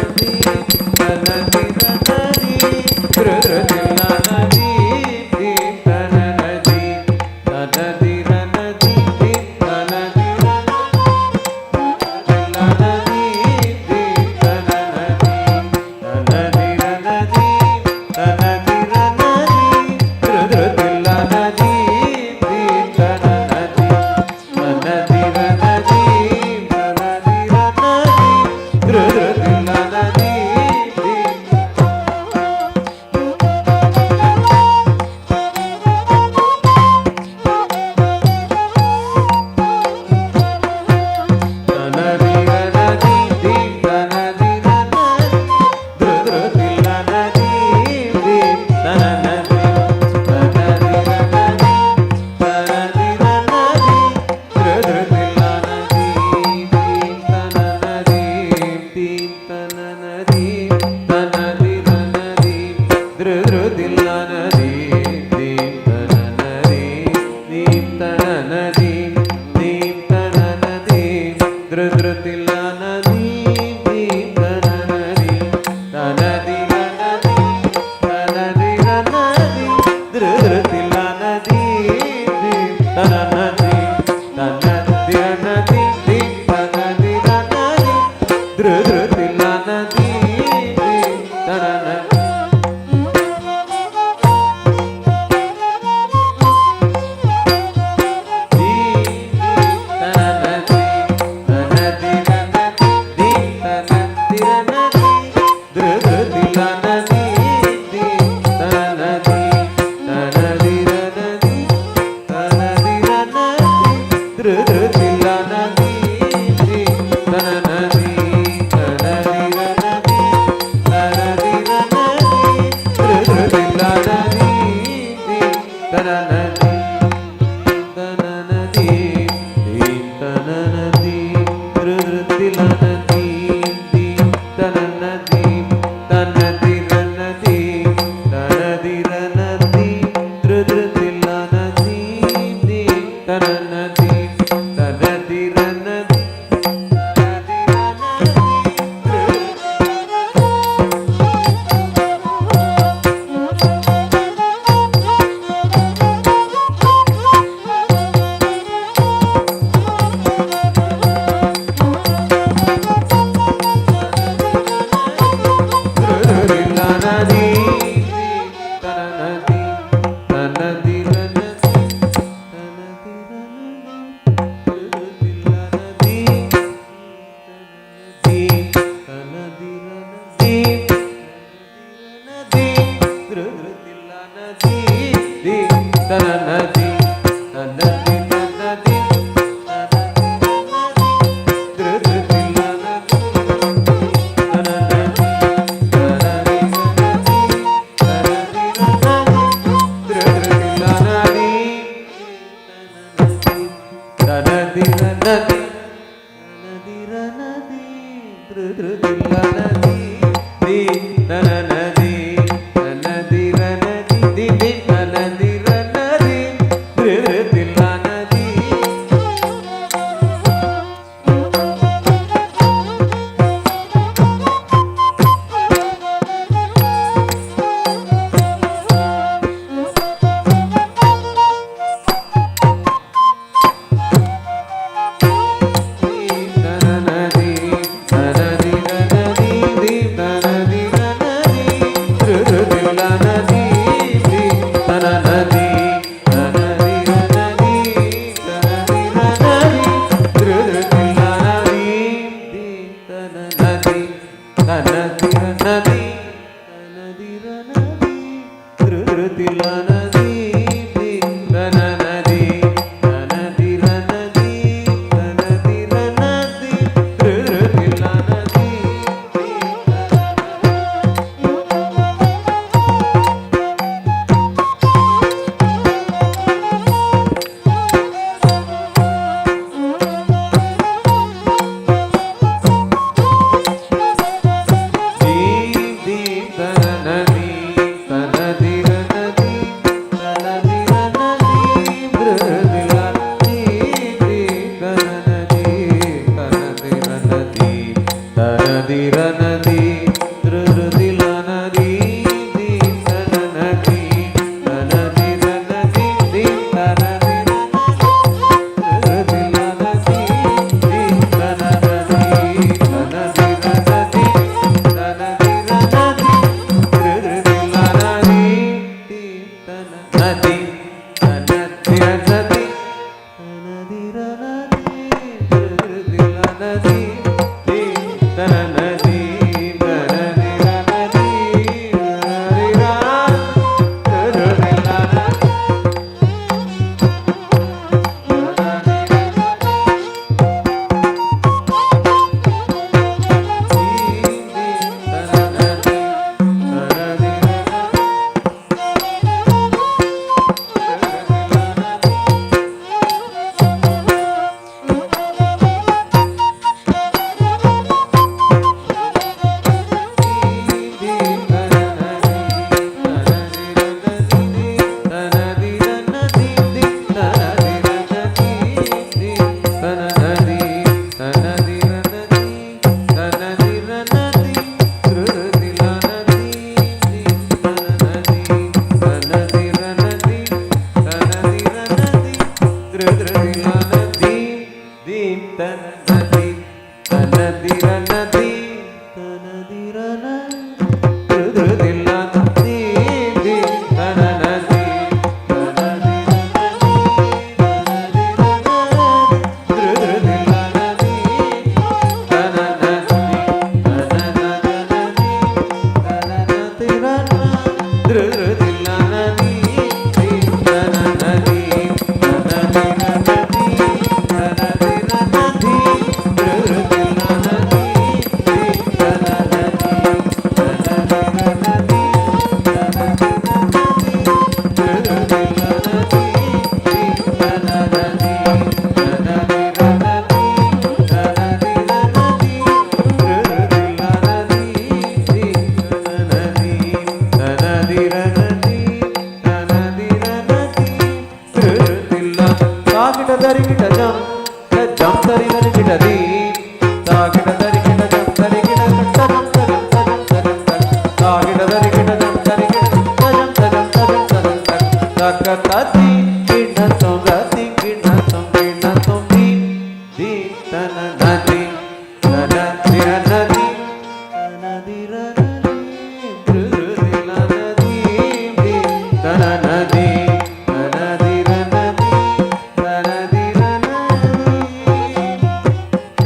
tanadirana deem, drudrudillana deem, deem, tanana deem, tanadirana deem, deem, tanadirana Thank you.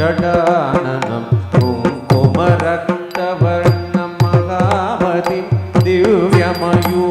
षडाननं कुङ्कुमरक्तवर्णं महामतिं दिव्यमयूरभागं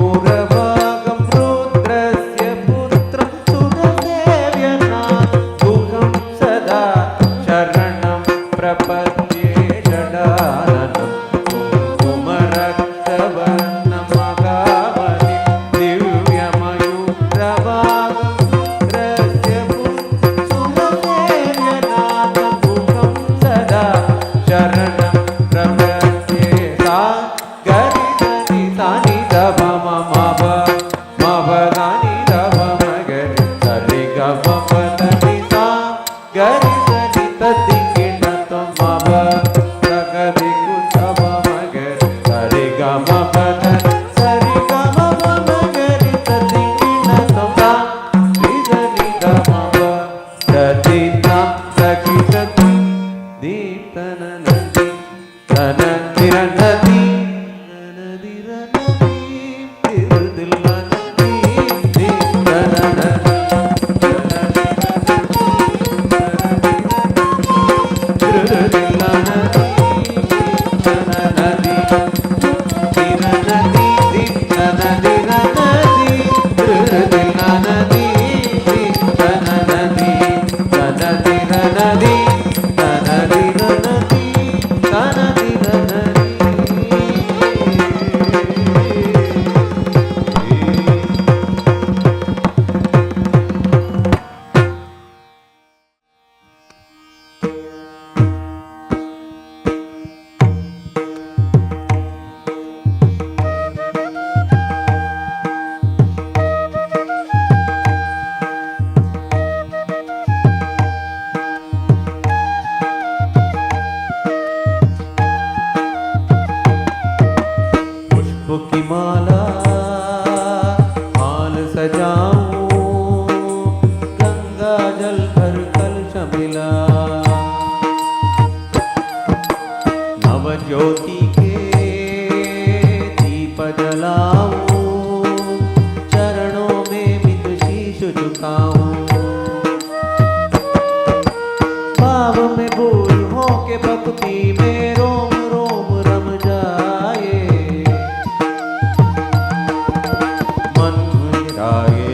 सजाऊं, Ganga जल भर कलश मिला, नव ज्योति के दीप जलाऊं, चरणों में मित शीश झुकाऊं, भाव में भूल हो के भक्ति में रोम रोम रम जाए, मन मेराए।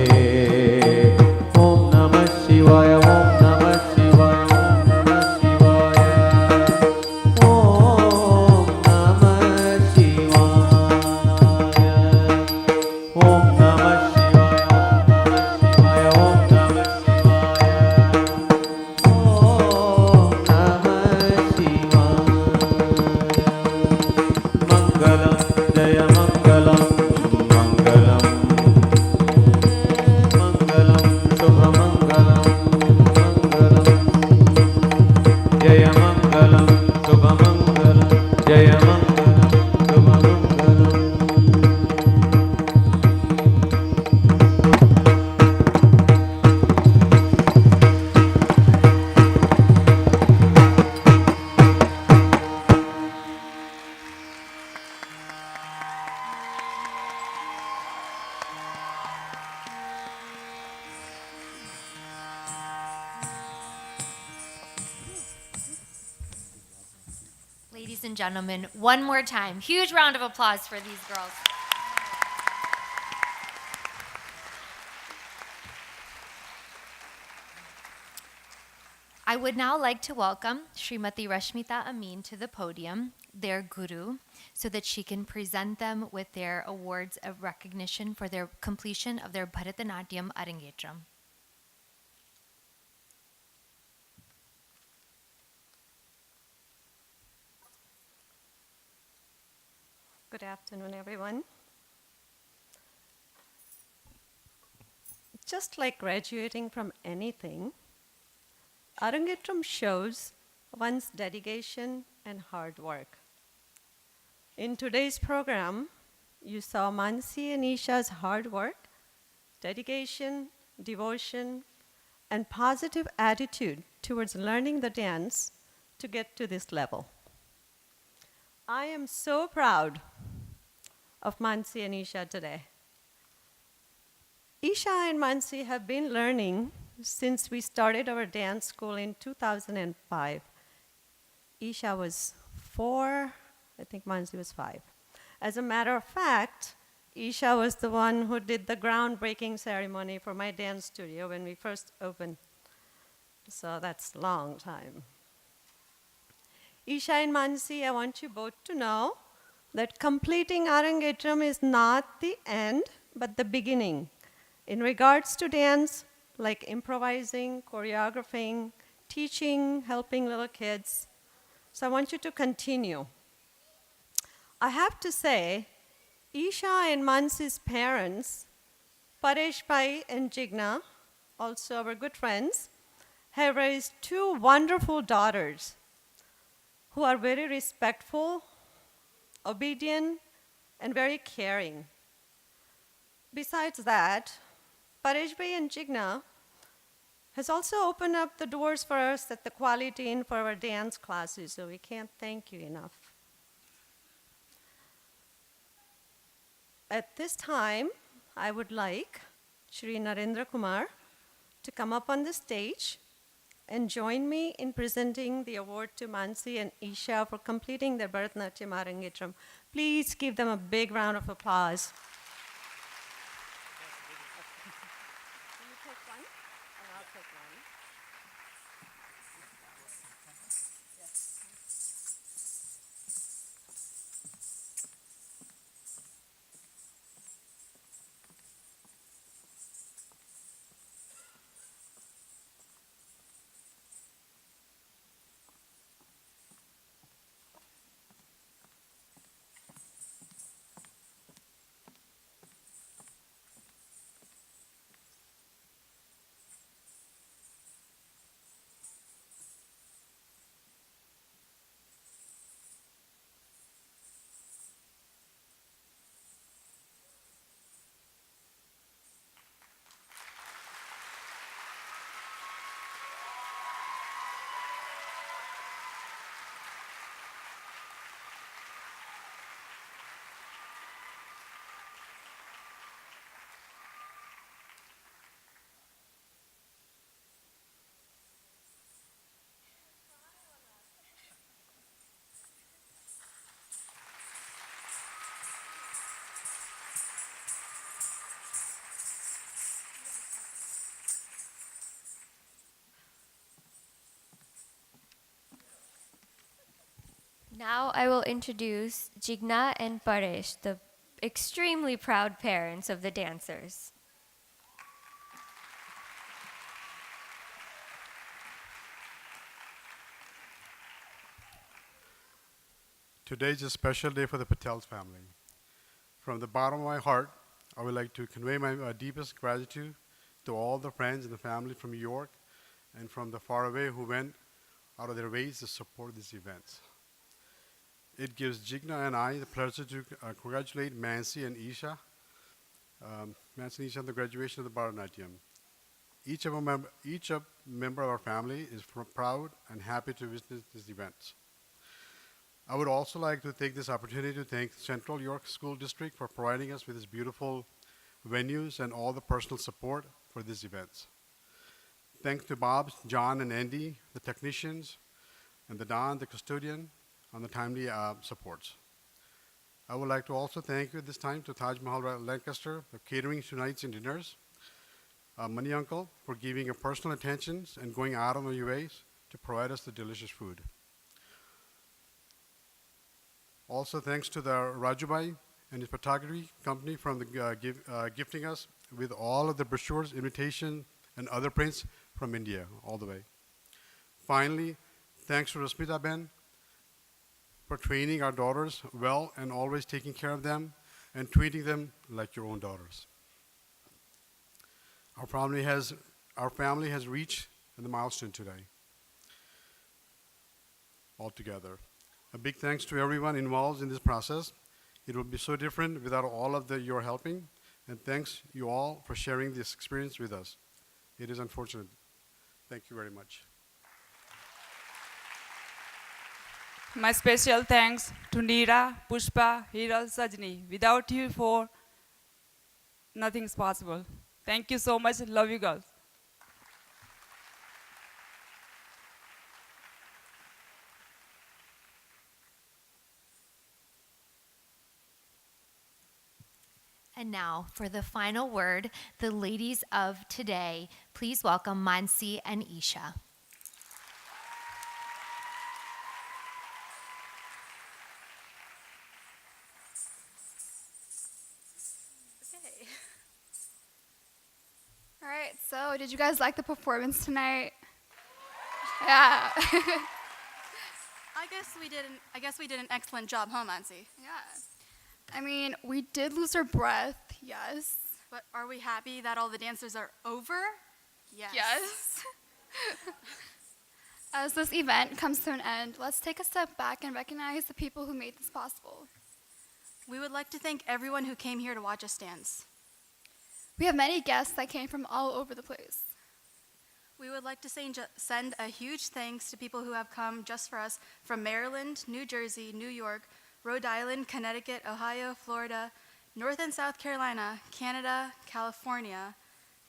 ओम नमः शिवाय, ओम नमः शिवाय, ओम नमः शिवाय, ओम नमः शिवाय, ओम नमः शिवाय, ओम नमः शिवाय। मंगलम जय मंगलम, मंगलम मंगलम शुभ मंगलम, मंगलम जय मंगलम शुभ मंगलम, जय मंगलम शुभ मंगलम। Ladies and gentlemen, one more time, huge round of applause for these girls. I would now like to welcome Srimati Rashmita Amin to the podium, their guru, so that she can present them with their awards of recognition for their completion of their Bharatanatyam Arangetram. Good afternoon, everyone. Just like graduating from anything, Arangetram shows one's dedication and hard work. In today's program, you saw Mansi and Isha's hard work, dedication, devotion, and positive attitude towards learning the dance to get to this level. I am so proud of Mansi and Isha today. Isha and Mansi have been learning since we started our dance school in 2005. Isha was 4, I think Mansi was 5. As a matter of fact, Isha was the one who did the groundbreaking ceremony for my dance studio when we first opened. So that's a long time. Isha and Mansi, I want you both to know that completing Arangetram is not the end, but the beginning. In regards to dance, like improvising, choreographing, teaching, helping little kids. So I want you to continue. I have to say, Isha and Mansi's parents, Paresh and Jigna, also our good friends, have raised 2 wonderful daughters who are very respectful, obedient, and very caring. Besides that, Paresh and Jigna has also opened up the doors for us at the Quality Inn for our dance classes, so we can't thank you enough. At this time, I would like Shri Narendra Kumar to come up on the stage and join me in presenting the award to Mansi and Isha for completing their Bharatanatyam Arangetram. Please give them a big round of applause. You take one, and I'll take one. Now I will introduce Jigna and Paresh, the extremely proud parents of the dancers. Today is a special day for the Patel's family. From the bottom of my heart, I would like to convey my deepest gratitude to all the friends and the family from New York and from the far away who went out of their ways to support these events. It gives Jigna and I the pleasure to congratulate Mansi and Isha. Mansi and Isha on the graduation of the Bharatanatyam. Each member of our family is proud and happy to witness these events. I would also like to take this opportunity to thank Central York School District for providing us with these beautiful venues and all the personal support for these events. Thanks to Bob, John, and Andy, the technicians, and the Don, the custodian, on the timely supports. I would like to also thank you at this time to Taj Mahal Lancaster for catering tonight's and dinners, Money Uncle for giving a personal attention and going out on your ways to provide us the delicious food. Also thanks to the Rajubai and his photography company from the gifting us with all of the brochures, invitation, and other prints from India all the way. Finally, thanks to Rashmita Ben for training our daughters well and always taking care of them and treating them like your own daughters. Our family has reached the milestone today altogether. A big thanks to everyone involved in this process. It would be so different without all of your helping, and thanks you all for sharing this experience with us. It is unfortunate. Thank you very much. My special thanks to Neera, Pushpa, Hiral, Sajni. Without you four, nothing's possible. Thank you so much. Love you girls. And now, for the final word, the ladies of today, please welcome Mansi and Isha. Okay. All right, so did you guys like the performance tonight? Yeah. I guess we did an excellent job, huh, Mansi? Yeah. I mean, we did lose our breath, yes. But are we happy that all the dancers are over? Yes. Yes. As this event comes to an end, let's take a step back and recognize the people who made this possible. We would like to thank everyone who came here to watch us dance. We have many guests that came from all over the place. We would like to send a huge thanks to people who have come just for us from Maryland, New Jersey, New York, Rhode Island, Connecticut, Ohio, Florida, North and South Carolina, Canada, California,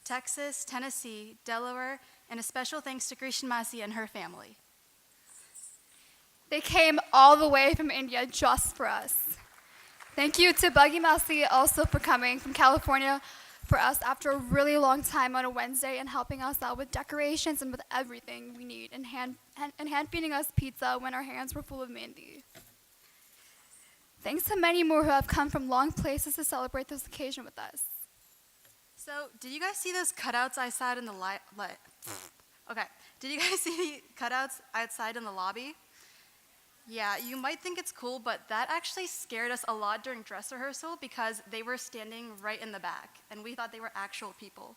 Texas, Tennessee, Delaware, and a special thanks to Krishan Masi and her family. They came all the way from India just for us. Thank you to Buggy Masi also for coming from California for us after a really long time on a Wednesday and helping us out with decorations and with everything we need and hand feeding us pizza when our hands were full of mehndi. Thanks to many more who have come from long places to celebrate this occasion with us. So, did you guys see those cutouts outside in the Okay, did you guys see the cutouts outside in the lobby? Yeah, you might think it's cool, but that actually scared us a lot during dress rehearsal because they were standing right in the back, and we thought they were actual people.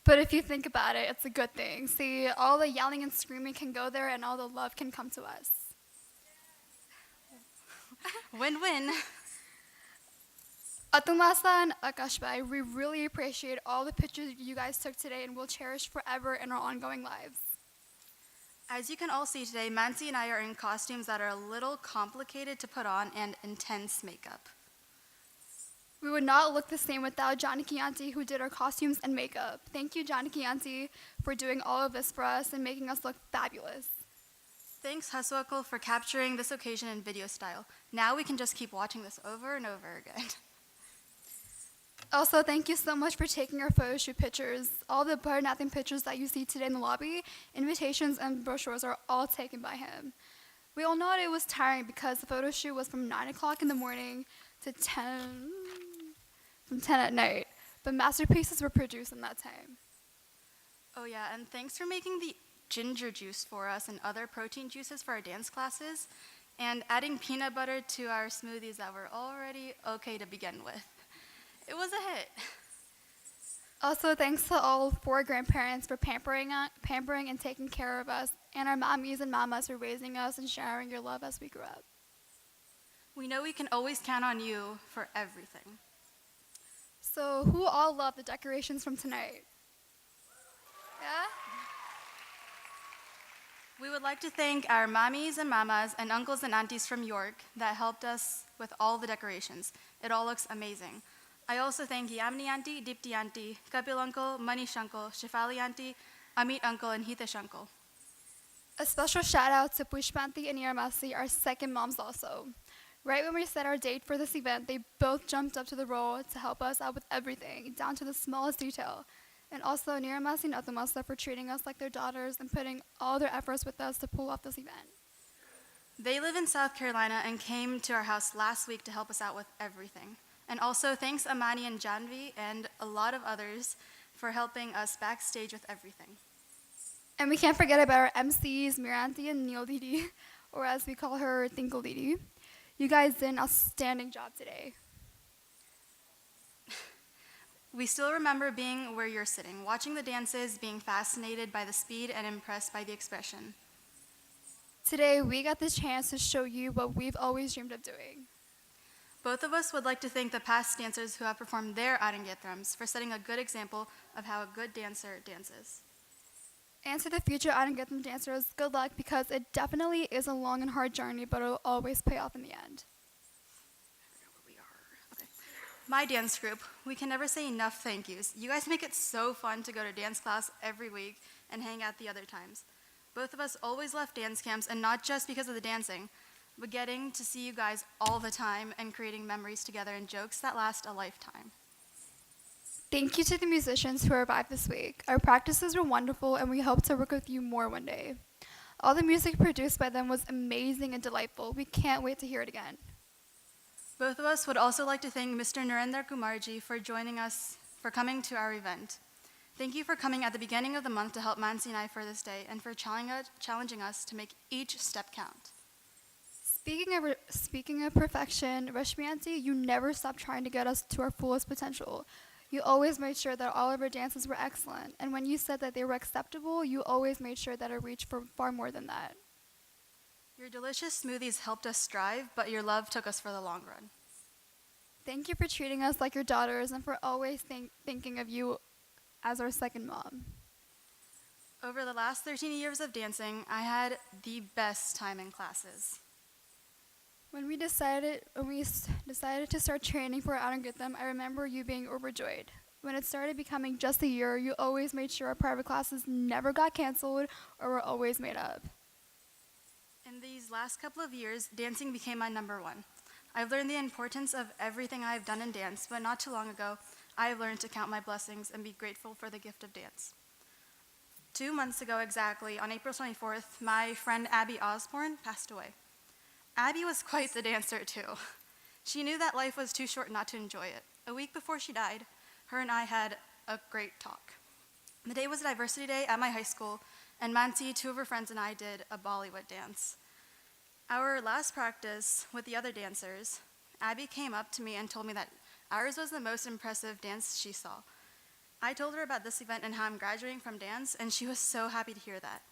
But if you think about it, it's a good thing. See, all the yelling and screaming can go there and all the love can come to us. Win-win. Atumasa and Akashbai, we really appreciate all the pictures you guys took today and will cherish forever in our ongoing lives. As you can all see today, Mansi and I are in costumes that are a little complicated to put on and intense makeup. We would not look the same without Janaki Auntie, who did our costumes and makeup. Thank you, Janaki Auntie, for doing all of this for us and making us look fabulous. Thanks, Hasuakul, for capturing this occasion in video style. Now we can just keep watching this over and over again. Also, thank you so much for taking our photo shoot pictures. All the Bharatanatyam pictures that you see today in the lobby, invitations and brochures are all taken by him. We all know it was tiring because the photo shoot was from 9 o'clock in the morning to 10 at night, but masterpieces were produced in that time. Oh yeah, and thanks for making the ginger juice for us and other protein juices for our dance classes, and adding peanut butter to our smoothies that were already okay to begin with. It was a hit. Also, thanks to all 4 grandparents for pampering and taking care of us, and our mommies and mamas for raising us and sharing your love as we grew up. We know we can always count on you for everything. So, who all loved the decorations from tonight? Yeah? We would like to thank our mommies and mamas and uncles and aunties from York that helped us with all the decorations. It all looks amazing. I also thank Yamni auntie, Dipti auntie, Kapil uncle, Manish uncle, Shefali auntie, Amit uncle, and Hitesh uncle. A special shout out to Pushpanti and Iramasi, our second moms also. Right when we set our date for this event, they both jumped up to the role to help us out with everything, down to the smallest detail. And also Niramasi and Atumasa for treating us like their daughters and putting all their efforts with us to pull off this event. They live in South Carolina and came to our house last week to help us out with everything. And also thanks Amani and Janvi and a lot of others for helping us backstage with everything. And we can't forget about our MCs, Miranti and Neil Didi, or as we call her, Tinkle Didi. You guys did an outstanding job today. We still remember being where you're sitting, watching the dances, being fascinated by the speed and impressed by the expression. Today, we got the chance to show you what we've always dreamed of doing. Both of us would like to thank the past dancers who have performed their Arangatrams for setting a good example of how a good dancer dances. And to the future Arangatram dancers, good luck because it definitely is a long and hard journey, but it'll always pay off in the end. My dance group, we can never say enough thank yous. You guys make it so fun to go to dance class every week and hang out the other times. Both of us always left dance camps, and not just because of the dancing, but getting to see you guys all the time and creating memories together and jokes that last a lifetime. Thank you to the musicians who arrived this week. Our practices were wonderful, and we hope to work with you more one day. All the music produced by them was amazing and delightful. We can't wait to hear it again. Both of us would also like to thank Mr. Narendra Kumarji for joining us, for coming to our event. Thank you for coming at the beginning of the month to help Mansi and I for this day, and for challenging us to make each step count. Speaking of perfection, Rashmita, you never stopped trying to get us to our fullest potential. You always made sure that all of our dances were excellent, and when you said that they were acceptable, you always made sure that it reached for far more than that. Your delicious smoothies helped us strive, but your love took us for the long run. Thank you for treating us like your daughters and for always thinking of you as our second mom. Over the last 13 years of dancing, I had the best time in classes. When we decided to start training for Arangatram, I remember you being overjoyed. When it started becoming just a year, you always made sure our private classes never got canceled or were always made up. In these last couple of years, dancing became my number one. I've learned the importance of everything I've done in dance, but not too long ago, I've learned to count my blessings and be grateful for the gift of dance. 2 months ago exactly, on April 24th, my friend Abby Osborne passed away. Abby was quite the dancer too. She knew that life was too short not to enjoy it. A week before she died, her and I had a great talk. The day was a diversity day at my high school, and Mansi, 2 of her friends, and I did a Bollywood dance. Our last practice with the other dancers, Abby came up to me and told me that ours was the most impressive dance she saw. I told her about this event and how I'm graduating from dance, and she was so happy to hear that.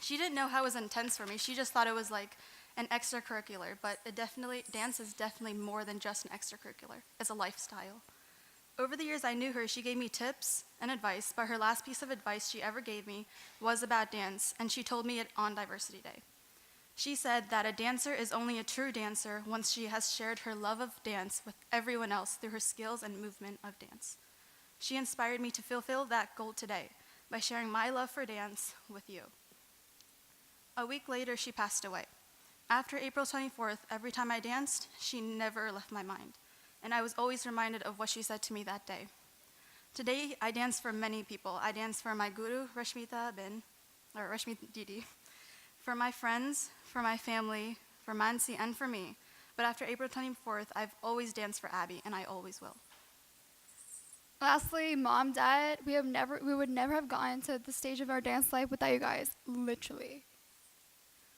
She didn't know how it was intense for me. She just thought it was like an extracurricular, but dance is definitely more than just an extracurricular. It's a lifestyle. Over the years I knew her, she gave me tips and advice, but her last piece of advice she ever gave me was about dance, and she told me it on Diversity Day. She said that a dancer is only a true dancer once she has shared her love of dance with everyone else through her skills and movement of dance. She inspired me to fulfill that goal today by sharing my love for dance with you. A week later, she passed away. After April 24th, every time I danced, she never left my mind, and I was always reminded of what she said to me that day. Today, I dance for many people. I dance for my guru, Rashmita Didi, For my friends, for my family, for Mansi, and for me. But after April 24th, I've always danced for Abby, and I always will. Lastly, Mom, Dad, we would never have gotten to the stage of our dance life without you guys, literally.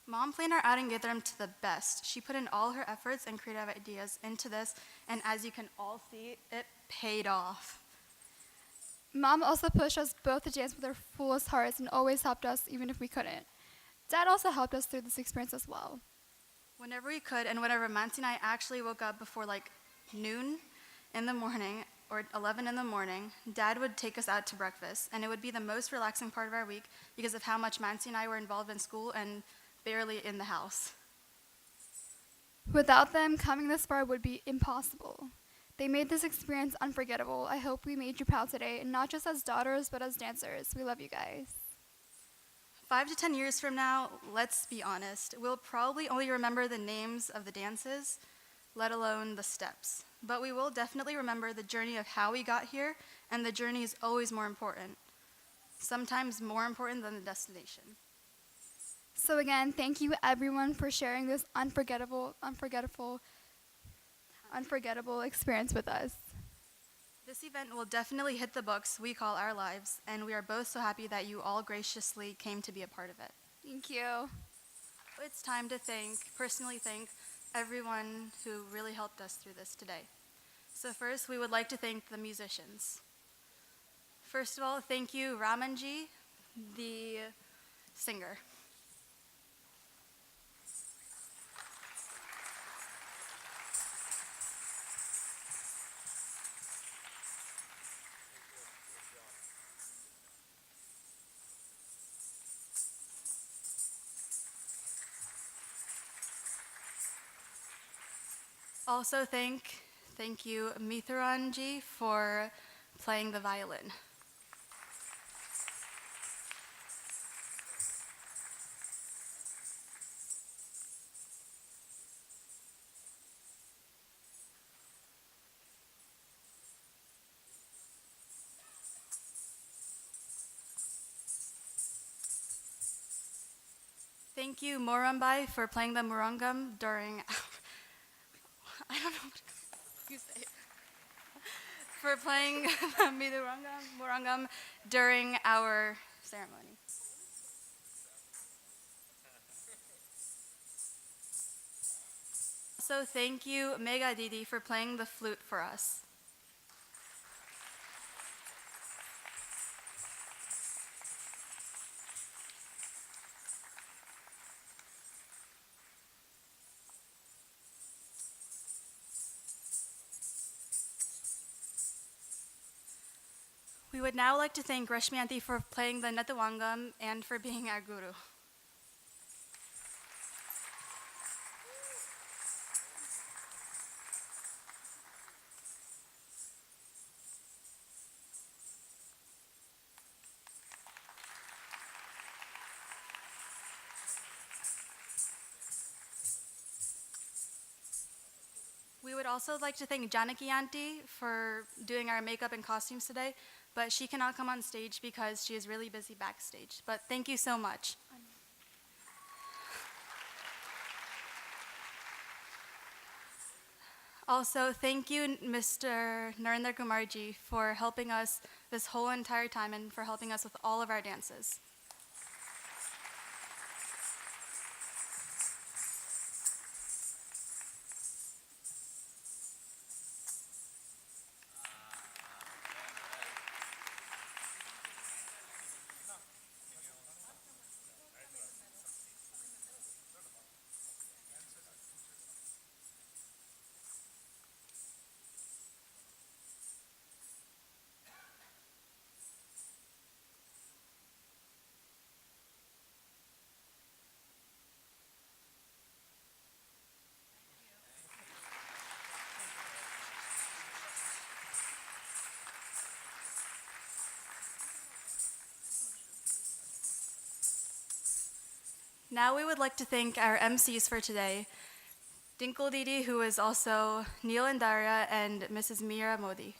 Mom planned our Arangetram to the best. She put in all her efforts and creative ideas into this, and as you can all see, it paid off. Mom also pushed us both to dance with our fullest hearts and always helped us even if we couldn't. Dad also helped us through this experience as well. Whenever we could, and whenever Mansi and I actually woke up before like noon in the morning or 11 in the morning, Dad would take us out to breakfast, and it would be the most relaxing part of our week because of how much Mansi and I were involved in school and barely in the house. Without them, coming this far would be impossible. They made this experience unforgettable. I hope we made you proud today, and not just as daughters, but as dancers. We love you guys. 5 to 10 years from now, let's be honest, we'll probably only remember the names of the dances, let alone the steps. But we will definitely remember the journey of how we got here, and the journey is always more important, sometimes more important than the destination. So again, thank you everyone for sharing this unforgettable experience with us. This event will definitely hit the books we call our lives, and we are both so happy that you all graciously came to be a part of it. Thank you. It's time to personally thank everyone who really helped us through this today. So first, we would like to thank the musicians. First of all, thank you, Ramanji, the singer. Also, thank you, Mithuran ji, for playing the violin. Thank you, Morambai, for playing the Mridangam during I don't know what you say. For playing the Mridangam during our ceremony. Also, thank you, Megha Didi, for playing the flute for us. We would now like to thank Rashmita for playing the Nattuvangam and for being our guru. We would also like to thank Janaki Auntie for doing our makeup and costumes today, but she cannot come on stage because she is really busy backstage. But thank you so much. Also, thank you, Mr. Narendra Kumarji, for helping us this whole entire time and for helping us with all of our dances. Now we would like to thank our MCs for today, Dinkle Didi, who is also Neil and Daria, and Mrs. Meera Modi.